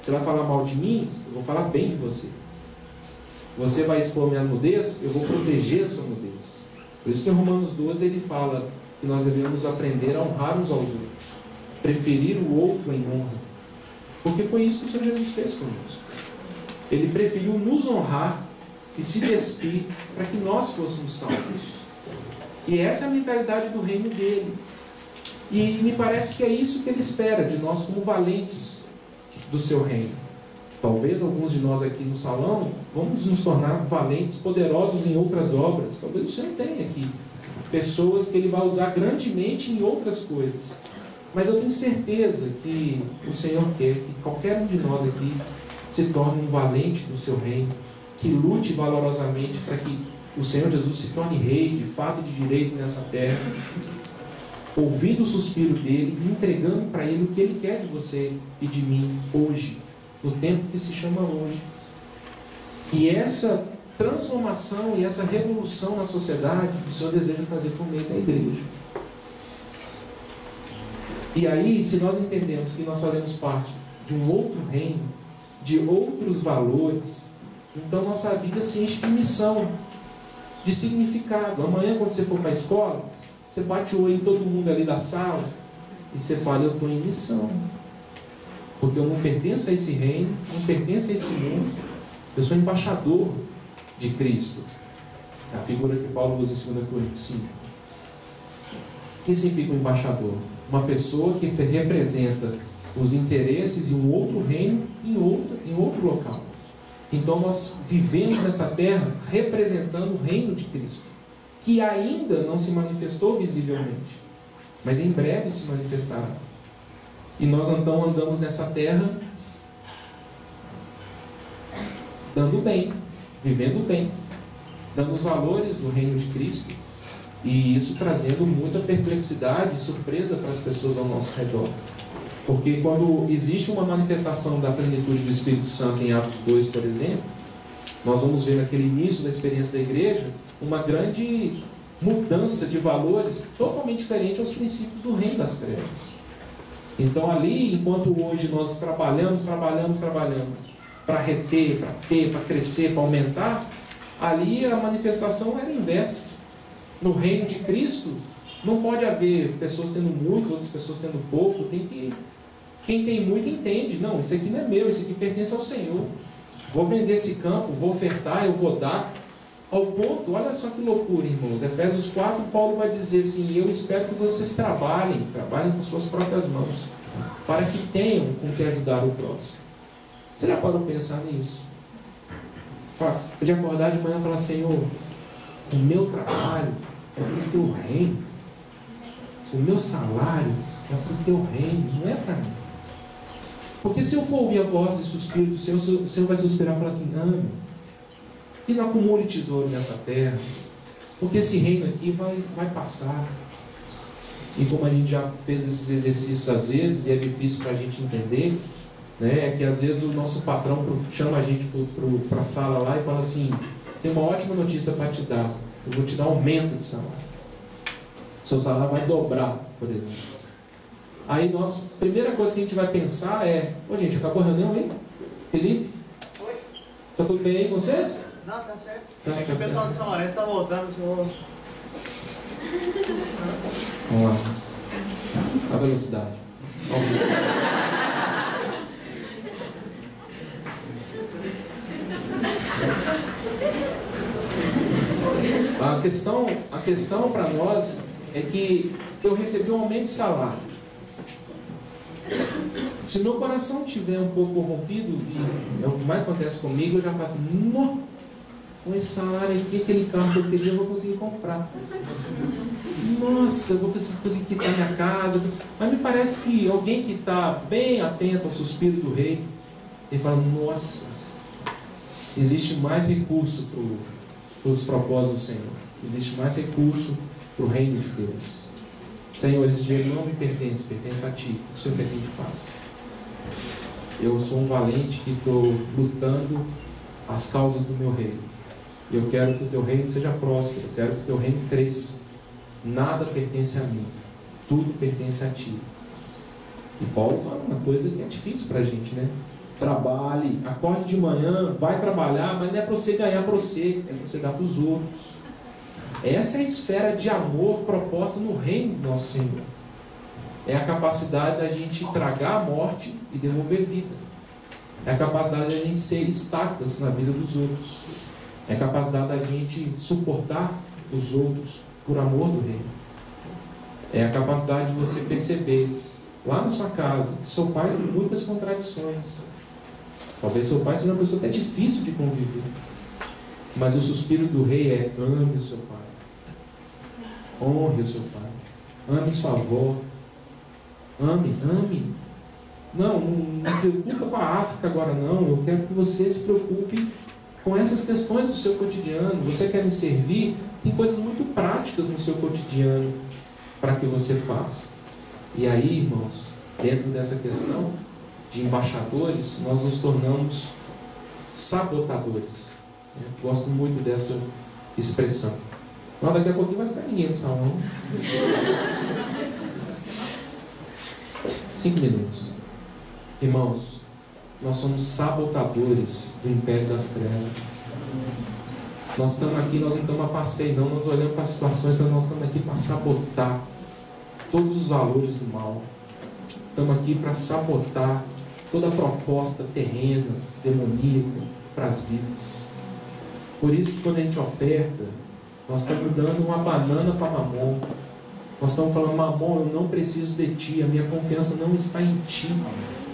Você vai falar mal de mim, eu vou falar bem de você. Você vai expor minha nudez, eu vou proteger a sua nudez. Por isso que em Romanos 12 ele fala que nós devemos aprender a honrar uns aos outros. Preferir o outro em honra. Porque foi isso que o Senhor Jesus fez conosco. Ele preferiu nos honrar e se despir para que nós fôssemos salvos. E essa é a mentalidade do reino dele. E me parece que é isso que ele espera de nós como valentes do seu reino. Talvez alguns de nós aqui no salão vamos nos tornar valentes, poderosos em outras obras. Talvez o Senhor tenha aqui pessoas que ele vai usar grandemente em outras coisas. Mas eu tenho certeza que o Senhor quer que qualquer um de nós aqui se torne um valente do seu reino, que lute valorosamente para que o Senhor Jesus se torne rei de fato e de direito nessa terra, ouvindo o suspiro dele, entregando para ele o que ele quer de você e de mim hoje, no tempo que se chama hoje. E essa transformação e essa revolução na sociedade o Senhor deseja fazer por meio da igreja. E aí, se nós entendemos que nós fazemos parte de um outro reino, de outros valores, então nossa vida se enche de missão, de significado. Amanhã, quando você for para a escola, você bate o olho em todo mundo ali da sala e você fala, eu estou em missão. Porque eu não pertenço a esse reino, não pertenço a esse mundo. Eu sou embaixador de Cristo. É a figura que Paulo usa em 2 Coríntios 5. O que significa um embaixador? Uma pessoa que representa os interesses de um outro reino em outro local. Então nós vivemos nessa terra representando o reino de Cristo, que ainda não se manifestou visivelmente, mas em breve se manifestará. E nós então andamos nessa terra dando bem, vivendo bem, dando os valores do reino de Cristo, e isso trazendo muita perplexidade e surpresa para as pessoas ao nosso redor. Porque quando existe uma manifestação da plenitude do Espírito Santo em Atos 2, por exemplo, nós vamos ver naquele início da experiência da igreja uma grande mudança de valores totalmente diferente aos princípios do reino das trevas. Então ali, enquanto hoje nós trabalhamos para reter, para ter, para crescer, para aumentar, ali a manifestação era inversa. No reino de Cristo não pode haver pessoas tendo muito, outras pessoas tendo pouco. Quem tem muito entende, não, isso aqui não é meu, isso aqui pertence ao Senhor. vou vender esse campo, vou ofertar, eu vou dar. Ao ponto, olha só que loucura, irmãos. Efésios 4, Paulo vai dizer assim: eu espero que vocês trabalhem com suas próprias mãos, para que tenham com que ajudar o próximo. Você já parou pensar nisso? De acordar de manhã e falar: Senhor, o meu trabalho é para o teu reino, o meu salário é para o teu reino, não é para mim. Porque se eu for ouvir a voz e suspiro do Senhor, o Senhor vai suspirar e falar assim: ame e não acumule tesouro nessa terra, porque esse reino aqui vai passar. E como a gente já fez esses exercícios às vezes, e é difícil para a gente entender, né, é que às vezes o nosso patrão chama a gente para a sala lá e fala assim: tem uma ótima notícia para te dar, eu vou te dar aumento de salário, seu salário vai dobrar, por exemplo. Aí primeira coisa que a gente vai pensar é: ô gente, acabou a reunião aí? Felipe? Oi? Tá tudo bem aí com vocês? Não, tá certo. Tá, É que o pessoal de São Lourenço está voltando, senhor. Vamos lá. A velocidade. A questão para nós é que eu recebi um aumento de salário. Se o meu coração estiver um pouco corrompido, e é o que mais acontece comigo, eu já faço: não, com esse salário aqui, aquele carro que eu queria, eu vou conseguir comprar. Nossa, eu vou conseguir quitar minha casa. Mas me parece que alguém que está bem atento ao suspiro do rei, ele fala: nossa, existe mais recurso para os propósitos do Senhor. Existe mais recurso para o reino de Deus. Senhor, esse dinheiro não me pertence, pertence a Ti. O Senhor quer que a gente faça. Eu sou um valente que estou lutando as causas do meu reino. Eu quero que o Teu reino seja próspero. Eu quero que o Teu reino cresça. Nada pertence a mim. Tudo pertence a Ti. E Paulo fala uma coisa que é difícil para a gente, né? Trabalhe, acorde de manhã, vai trabalhar, mas não é para você ganhar para você, é para você dar para os outros. Essa é a esfera de amor proposta no reino do nosso Senhor. É a capacidade da gente tragar a morte e devolver vida. É a capacidade da gente ser estacas na vida dos outros. É a capacidade da gente suportar os outros por amor do reino. É a capacidade de você perceber lá na sua casa que seu pai tem muitas contradições. Talvez seu pai seja uma pessoa até difícil de conviver. Mas o suspiro do rei é: ame o seu pai. Honre o seu pai. Ame sua avó. Ame. Não preocupa com a África agora não. Eu quero que você se preocupe com essas questões do seu cotidiano. Você quer me servir? Tem coisas muito práticas no seu cotidiano para que você faça. E aí, irmãos, dentro dessa questão de embaixadores, nós nos tornamos sabotadores. Eu gosto muito dessa expressão. Mas daqui a pouquinho vai ficar ninguém no salão. 5 minutos. Irmãos, nós somos sabotadores do império das trevas. Nós estamos aqui, nós não estamos a passeio, não. Nós olhamos para as situações, mas nós estamos aqui para sabotar todos os valores do mal. Estamos aqui para sabotar toda a proposta terrena, demoníaca para as vidas. Por isso que quando a gente oferta, nós estamos dando uma banana para Mamon. Nós estamos falando: Mamon, eu não preciso de ti, a minha confiança não está em ti.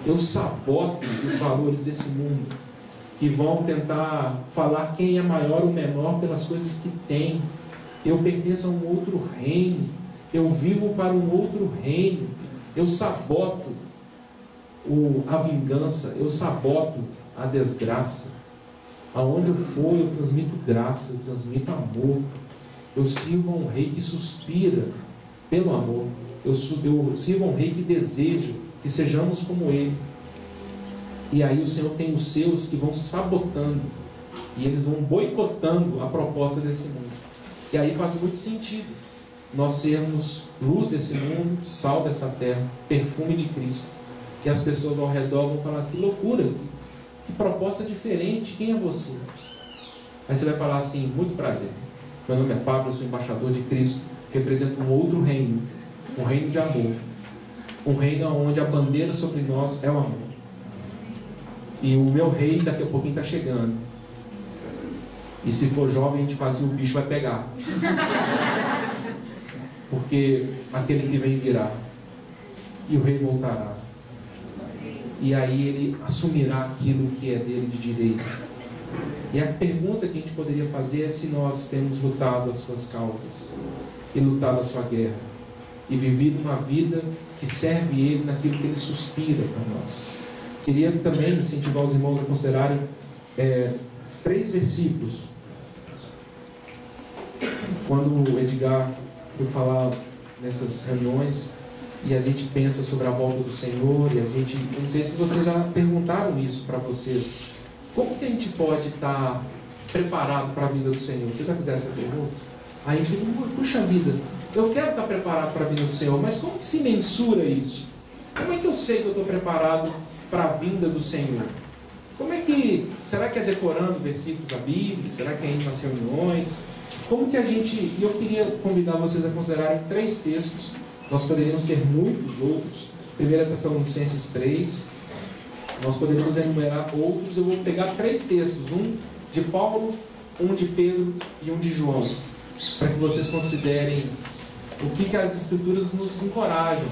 Eu saboto os valores desse mundo, que vão tentar falar quem é maior ou menor pelas coisas que tem. Eu pertenço a um outro reino, eu vivo para um outro reino. Eu saboto a vingança, eu saboto a desgraça. Aonde eu for, eu transmito graça, eu transmito amor. Eu sirvo a um rei que suspira pelo amor. Eu sirvo a um rei que deseja que sejamos como ele. E aí o Senhor tem os seus que vão sabotando, e eles vão boicotando a proposta desse mundo. E aí faz muito sentido nós sermos luz desse mundo, sal dessa terra, perfume de Cristo. E as pessoas ao redor vão falar: que loucura, que proposta diferente, quem é você? Aí você vai falar assim: muito prazer, meu nome é Pablo, eu sou embaixador de Cristo, represento um outro reino, um reino de amor, um reino onde a bandeira sobre nós é o amor. E o meu rei daqui a pouquinho está chegando. E se for jovem, a gente fazia, o bicho vai pegar. Porque aquele que vem virá. E o rei voltará. E aí ele assumirá aquilo que é dele de direito. E a pergunta que a gente poderia fazer é se nós temos lutado as suas causas. E lutado a sua guerra. E vivido uma vida que serve ele naquilo que ele suspira para nós. Queria também incentivar os irmãos a considerarem 3 versículos. Quando o Edgar foi falar nessas reuniões e a gente pensa sobre a volta do Senhor, e a gente, não sei se vocês já perguntaram isso para vocês, como que a gente pode estar preparado para a vinda do Senhor? Vocês já fizeram essa pergunta? Aí a gente fica, puxa vida, eu quero estar preparado para a vinda do Senhor, mas como que se mensura isso? Como é que eu sei que eu estou preparado para a vinda do Senhor? Como é que, será que é decorando versículos da Bíblia? Será que é indo nas reuniões? Como que a gente, e eu queria convidar vocês a considerarem 3 textos, nós poderíamos ter muitos outros, 1 Tessalonicenses 3, nós poderíamos enumerar outros, eu vou pegar 3 textos, um de Paulo, um de Pedro e um de João, para que vocês considerem o que as Escrituras nos encorajam,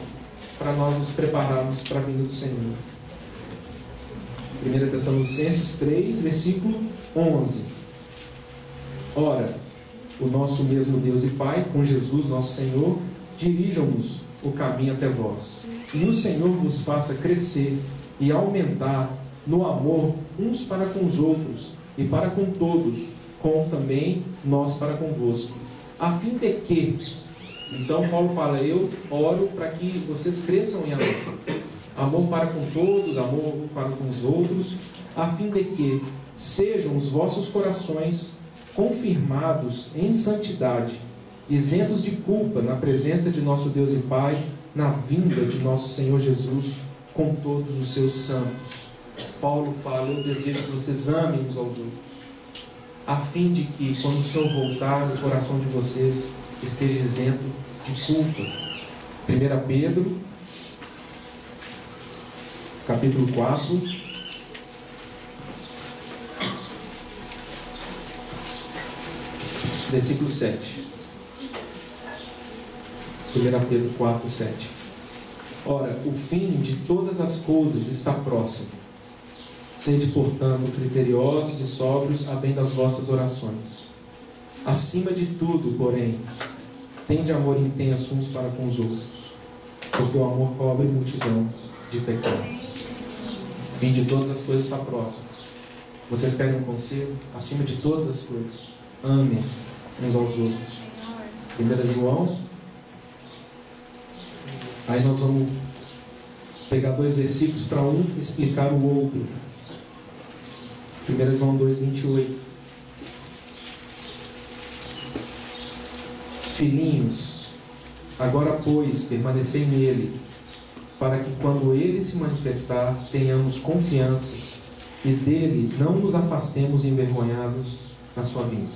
para nós nos prepararmos para a vinda do Senhor. 1 Tessalonicenses 3, versículo 11. Ora, o nosso mesmo Deus e Pai, com Jesus nosso Senhor, dirijam-nos o caminho até vós. E o Senhor vos faça crescer e aumentar no amor uns para com os outros e para com todos, como também nós para convosco. A fim de que, então Paulo fala, eu oro para que vocês cresçam em amor. Amor para com todos, amor para com os outros, a fim de que sejam os vossos corações confirmados em santidade, isentos de culpa na presença de nosso Deus e Pai, na vinda de nosso Senhor Jesus, com todos os seus santos. Paulo fala, eu desejo que vocês amem uns aos outros, a fim de que, quando o Senhor voltar, o coração de vocês esteja isento de culpa. 1 Pedro, capítulo 4, versículo 7. 1 Pedro 4, 7. Ora, o fim de todas as coisas está próximo. Sede, portanto, criteriosos e sóbrios a bem das vossas orações. Acima de tudo, porém, tende amor intenso uns para com os outros, porque o amor cobre multidão de pecados. O fim de todas as coisas está próximo. Vocês querem um conselho? Acima de todas as coisas, amem uns aos outros. 1 João. Aí nós vamos pegar 2 versículos para um explicar o outro. 1 João 2, 28. Filhinhos, agora pois, permanecei nele, para que quando ele se manifestar, tenhamos confiança e dele não nos afastemos envergonhados na sua vinda.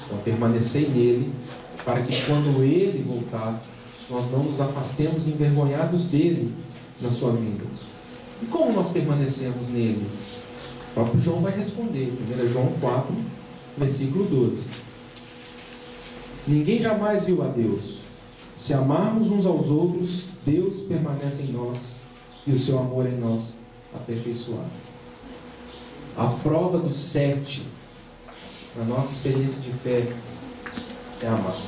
Então, permanecei nele, para que quando ele voltar, nós não nos afastemos envergonhados dele na sua vinda. E como nós permanecemos nele? O próprio João vai responder. 1 João 4, versículo 12. Ninguém jamais viu a Deus. Se amarmos uns aos outros, Deus permanece em nós e o seu amor em nós aperfeiçoado. A prova do 7 na nossa experiência de fé é amar.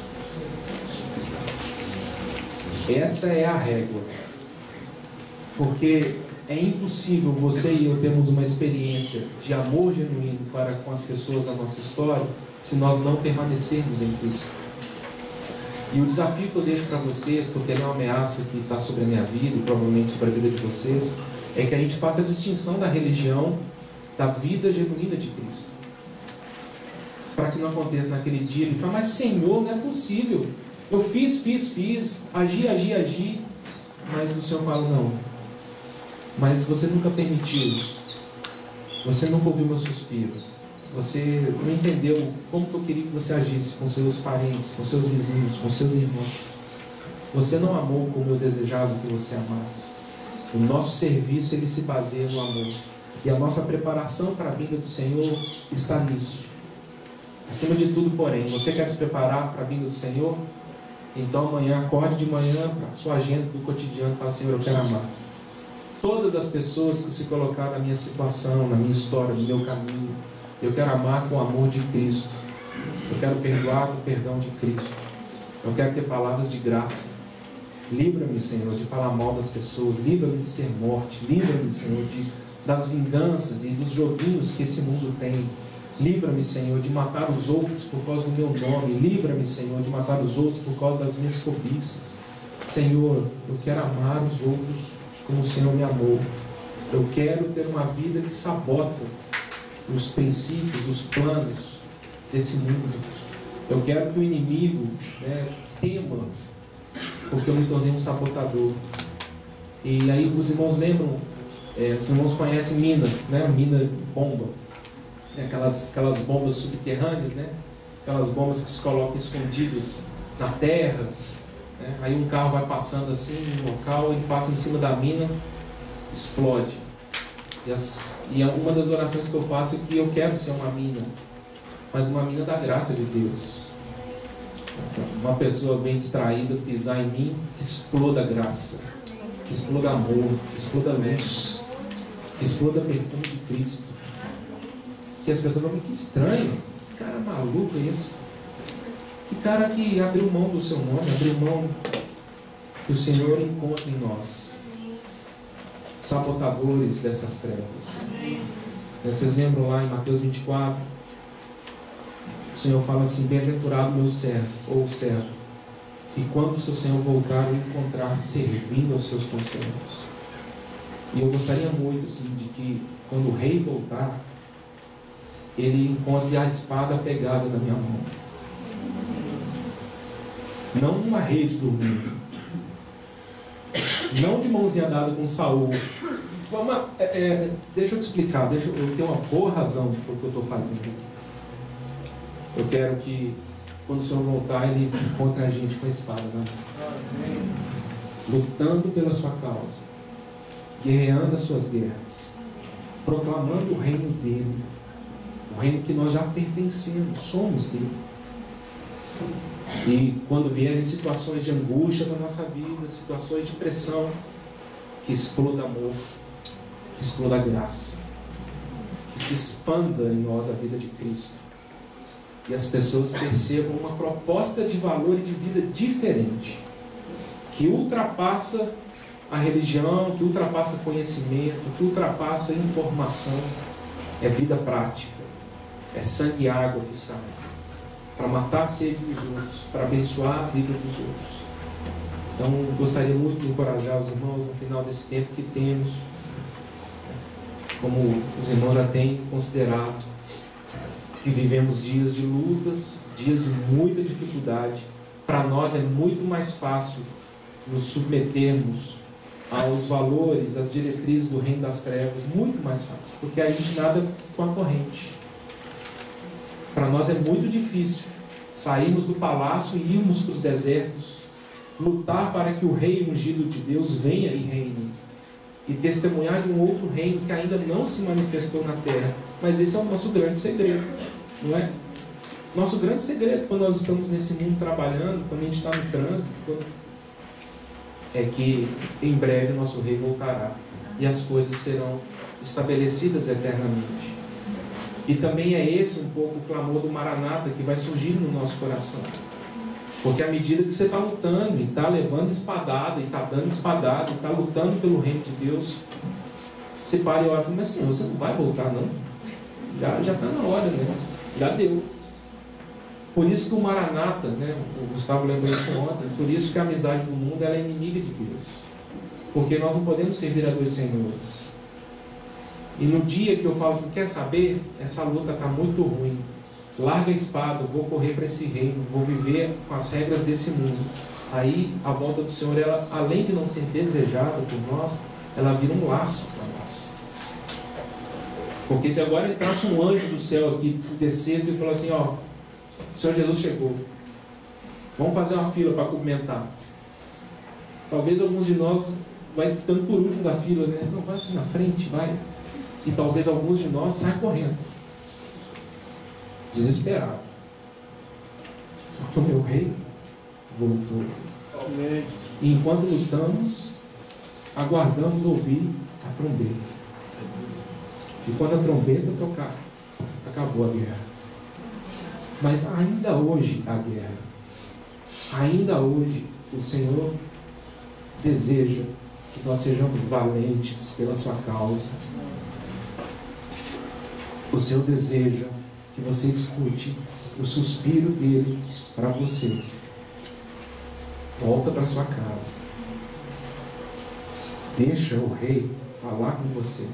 Essa é a régua. Porque é impossível você e eu termos uma experiência de amor genuíno para com as pessoas da nossa história se nós não permanecermos em Cristo. E o desafio que eu deixo para vocês, porque ele é uma ameaça que está sobre a minha vida e provavelmente sobre a vida de vocês, é que a gente faça a distinção da religião da vida genuína de Cristo. Para que não aconteça naquele dia, ele fala, mas Senhor, não é possível. Eu fiz, agi, mas o Senhor fala, não. Mas você nunca permitiu. Você nunca ouviu meu suspiro. Você não entendeu como que eu queria que você agisse com seus parentes, com seus vizinhos, com seus irmãos. Você não amou como eu desejava que você amasse. O nosso serviço, ele se baseia no amor. E a nossa preparação para a vinda do Senhor está nisso. Acima de tudo, porém, você quer se preparar para a vinda do Senhor? Então amanhã, acorde de manhã para a sua agenda do cotidiano e fala: Senhor, eu quero amar todas as pessoas que se colocaram na minha situação, na minha história, no meu caminho. Eu quero amar com o amor de Cristo. Eu quero perdoar com o perdão de Cristo. Eu quero ter palavras de graça. Livra-me, Senhor, de falar mal das pessoas. Livra-me de ser morte. Livra-me, Senhor, das vinganças e dos joguinhos que esse mundo tem. Livra-me, Senhor, de matar os outros por causa do meu nome. Livra-me, Senhor, de matar os outros por causa das minhas cobiças. Senhor, eu quero amar os outros como o Senhor me amou. Eu quero ter uma vida que sabota os princípios, os planos desse mundo. Eu quero que o inimigo tema, porque eu me tornei um sabotador. E aí os irmãos lembram, os irmãos conhecem mina, mina bomba, aquelas bombas subterrâneas, aquelas bombas que se colocam escondidas na terra. Aí um carro vai passando assim no local, ele passa em cima da mina, explode. E uma das orações que eu faço é que eu quero ser uma mina, mas uma mina da graça de Deus. Uma pessoa bem distraída pisar em mim, que exploda a graça, que exploda amor, que exploda luz, que exploda perfume de Cristo. Que as pessoas falam: que estranho, que cara maluco é esse? Que cara que abriu mão do seu nome, abriu mão. Que o Senhor encontre em nós sabotadores dessas trevas. Vocês lembram lá em Mateus 24? O Senhor fala assim: bem-aventurado meu servo, ou servo, que quando o seu Senhor voltar, o encontrar servindo aos seus conselhos. E eu gostaria muito assim, de que quando o rei voltar, ele encontre a espada pegada na minha mão. Não numa rede dormindo. Não de mãozinha dada com Saul. Deixa eu te explicar. Eu tenho uma boa razão por que eu estou fazendo aqui. Eu quero que, quando o Senhor voltar, Ele encontre a gente com a espada, lutando pela sua causa, guerreando as suas guerras, proclamando o reino dele, o reino que nós já pertencemos, somos dele. E quando vierem situações de angústia na nossa vida, situações de pressão, que exploda amor, que exploda graça, que se expanda em nós a vida de Cristo, e as pessoas percebam uma proposta de valor e de vida diferente, que ultrapassa a religião, que ultrapassa conhecimento, que ultrapassa informação. É vida prática, é sangue e água que sai para matar a sede dos outros, para abençoar a vida dos outros. Então, gostaria muito de encorajar os irmãos no final desse tempo que temos, como os irmãos já têm considerado, que vivemos dias de lutas, dias de muita dificuldade. Para nós é muito mais fácil nos submetermos aos valores, às diretrizes do reino das trevas, muito mais fácil, porque a gente nada com a corrente. Para nós é muito difícil sairmos do palácio e irmos para os desertos, lutar para que o rei ungido de Deus venha e reine, e testemunhar de um outro reino que ainda não se manifestou na terra. Mas esse é o nosso grande segredo, não é? Nosso grande segredo quando nós estamos nesse mundo trabalhando, quando a gente está no trânsito, é que em breve nosso rei voltará e as coisas serão estabelecidas eternamente. E também é esse um pouco o clamor do Maranata que vai surgir no nosso coração. Porque à medida que você está lutando e está levando espadada e está dando espadada e está lutando pelo reino de Deus, você para e olha e fala: mas Senhor, você não vai voltar não? Já está na hora, né? Já deu. Por isso que o Maranata, o Gustavo lembrou isso ontem, por isso que a amizade do mundo ela é inimiga de Deus. Porque nós não podemos servir a dois senhores. E no dia que eu falo assim: quer saber? Essa luta está muito ruim. Larga a espada, vou correr para esse reino, vou viver com as regras desse mundo. Aí a volta do Senhor, ela, além de não ser desejada por nós, ela vira um laço para nós. Porque se agora entrasse um anjo do céu aqui, descesse e falasse assim: ó, o Senhor Jesus chegou, vamos fazer uma fila para cumprimentar. Talvez alguns de nós vai ficando por último da fila, né? Não, vai assim na frente, vai. E talvez alguns de nós saiam correndo, desesperados. Porque o meu rei voltou. Amém. E enquanto lutamos, aguardamos ouvir a trombeta. E quando a trombeta tocar, acabou a guerra. Mas ainda hoje há guerra. Ainda hoje o Senhor deseja que nós sejamos valentes pela sua causa. O Senhor deseja que você escute o suspiro dele para você. Volta para sua casa. Deixa o rei falar com você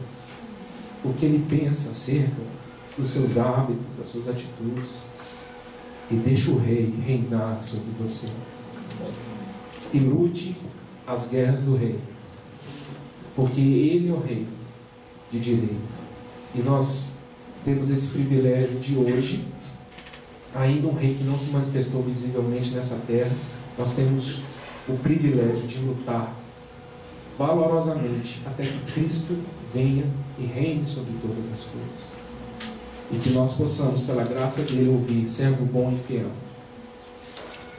o que ele pensa acerca dos seus hábitos, das suas atitudes. E deixa o rei reinar sobre você. E lute as guerras do rei. Porque ele é o rei de direito. E nós temos esse privilégio de hoje, ainda um rei que não se manifestou visivelmente nessa terra, nós temos o privilégio de lutar valorosamente até que Cristo venha e reine sobre todas as coisas. E que nós possamos, pela graça dele, ouvir: servo bom e fiel,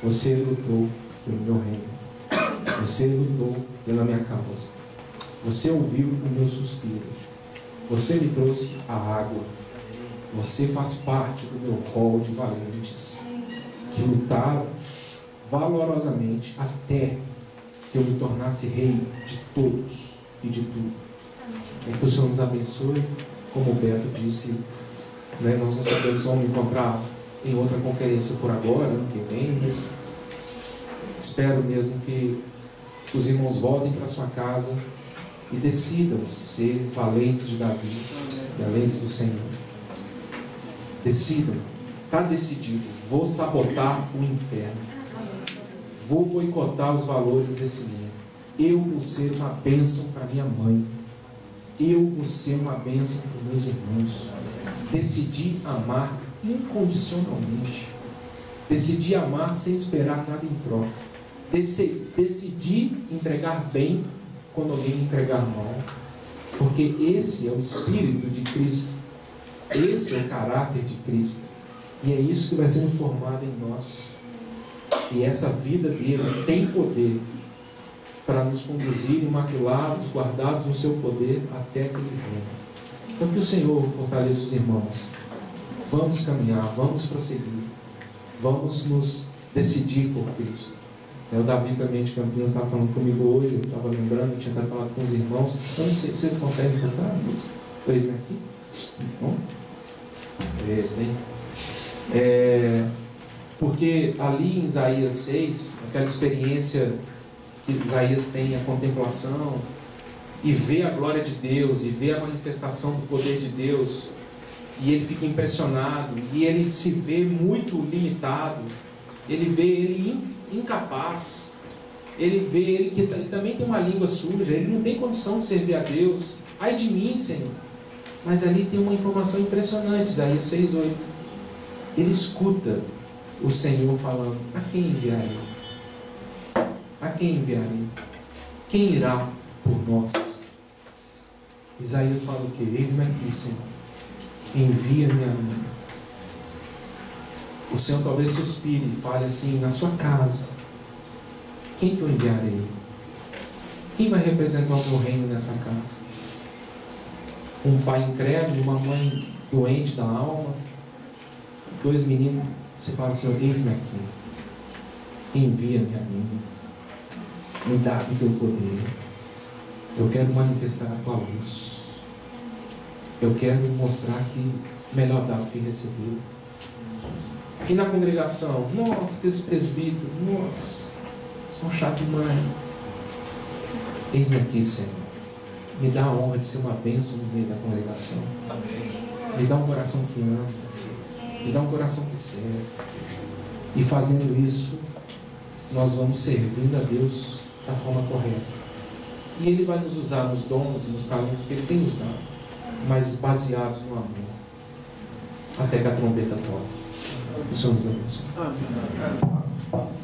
você lutou pelo meu reino, você lutou pela minha causa, você ouviu o meu suspiro, você me trouxe a água, você faz parte do meu rol de valentes que lutaram valorosamente até que eu me tornasse rei de todos e de tudo. Que o Senhor nos abençoe. Como o Beto disse, nós não sabemos se vamos encontrar em outra conferência por agora, ano que vem, mas espero mesmo que os irmãos voltem para sua casa e decidam ser valentes de Davi, valentes do Senhor. Decidam, está decidido: vou sabotar o inferno, vou boicotar os valores desse mundo, eu vou ser uma bênção para minha mãe, eu vou ser uma bênção para meus irmãos. Decidi amar incondicionalmente, decidi amar sem esperar nada em troca, decidi entregar bem quando alguém me entregar mal, porque esse é o Espírito de Cristo, esse é o caráter de Cristo, e é isso que vai sendo formado em nós. E essa vida dele tem poder para nos conduzir imaculados, guardados no seu poder até que ele venha. Então que o Senhor fortaleça os irmãos. Vamos caminhar, vamos prosseguir, vamos nos decidir por Cristo. O Davi também de Campinas estava falando comigo hoje, eu estava lembrando, eu tinha até falado com os irmãos. Eu não sei se vocês conseguem cantar, eis-me aqui. Bom? Porque ali em Isaías 6, aquela experiência que Isaías tem, a contemplação, e vê a glória de Deus, e vê a manifestação do poder de Deus, e ele fica impressionado, e ele se vê muito limitado, ele vê ele incapaz, ele vê ele que ele também tem uma língua suja, ele não tem condição de servir a Deus. Ai de mim, Senhor. Mas ali tem uma informação impressionante, Isaías 6:8. Ele escuta o Senhor falando: a quem enviarei? A quem enviarei? Quem irá por nós? Isaías fala o quê? Eis-me aqui, Senhor, envia-me a mim. O Senhor talvez suspire e fale assim na sua casa: quem que eu enviarei? Quem vai representar o meu reino nessa casa? Um pai incrédulo, uma mãe doente da alma, 2 meninos. Você fala assim: eis-me aqui, envia-me a mim, me dá o teu poder, eu quero manifestar a tua luz, eu quero mostrar que melhor dar do que receber. E na congregação: nossa, que esse presbítero, nossa, são chato demais. Eis-me aqui, Senhor, me dá a honra de ser uma bênção no meio da congregação. Me dá um coração que ama, me dá um coração que serve. E fazendo isso, nós vamos servindo a Deus da forma correta. E Ele vai nos usar nos dons e nos talentos que Ele tem nos dado, mas baseados no amor, até que a trombeta toque. O Senhor nos abençoe. Amém.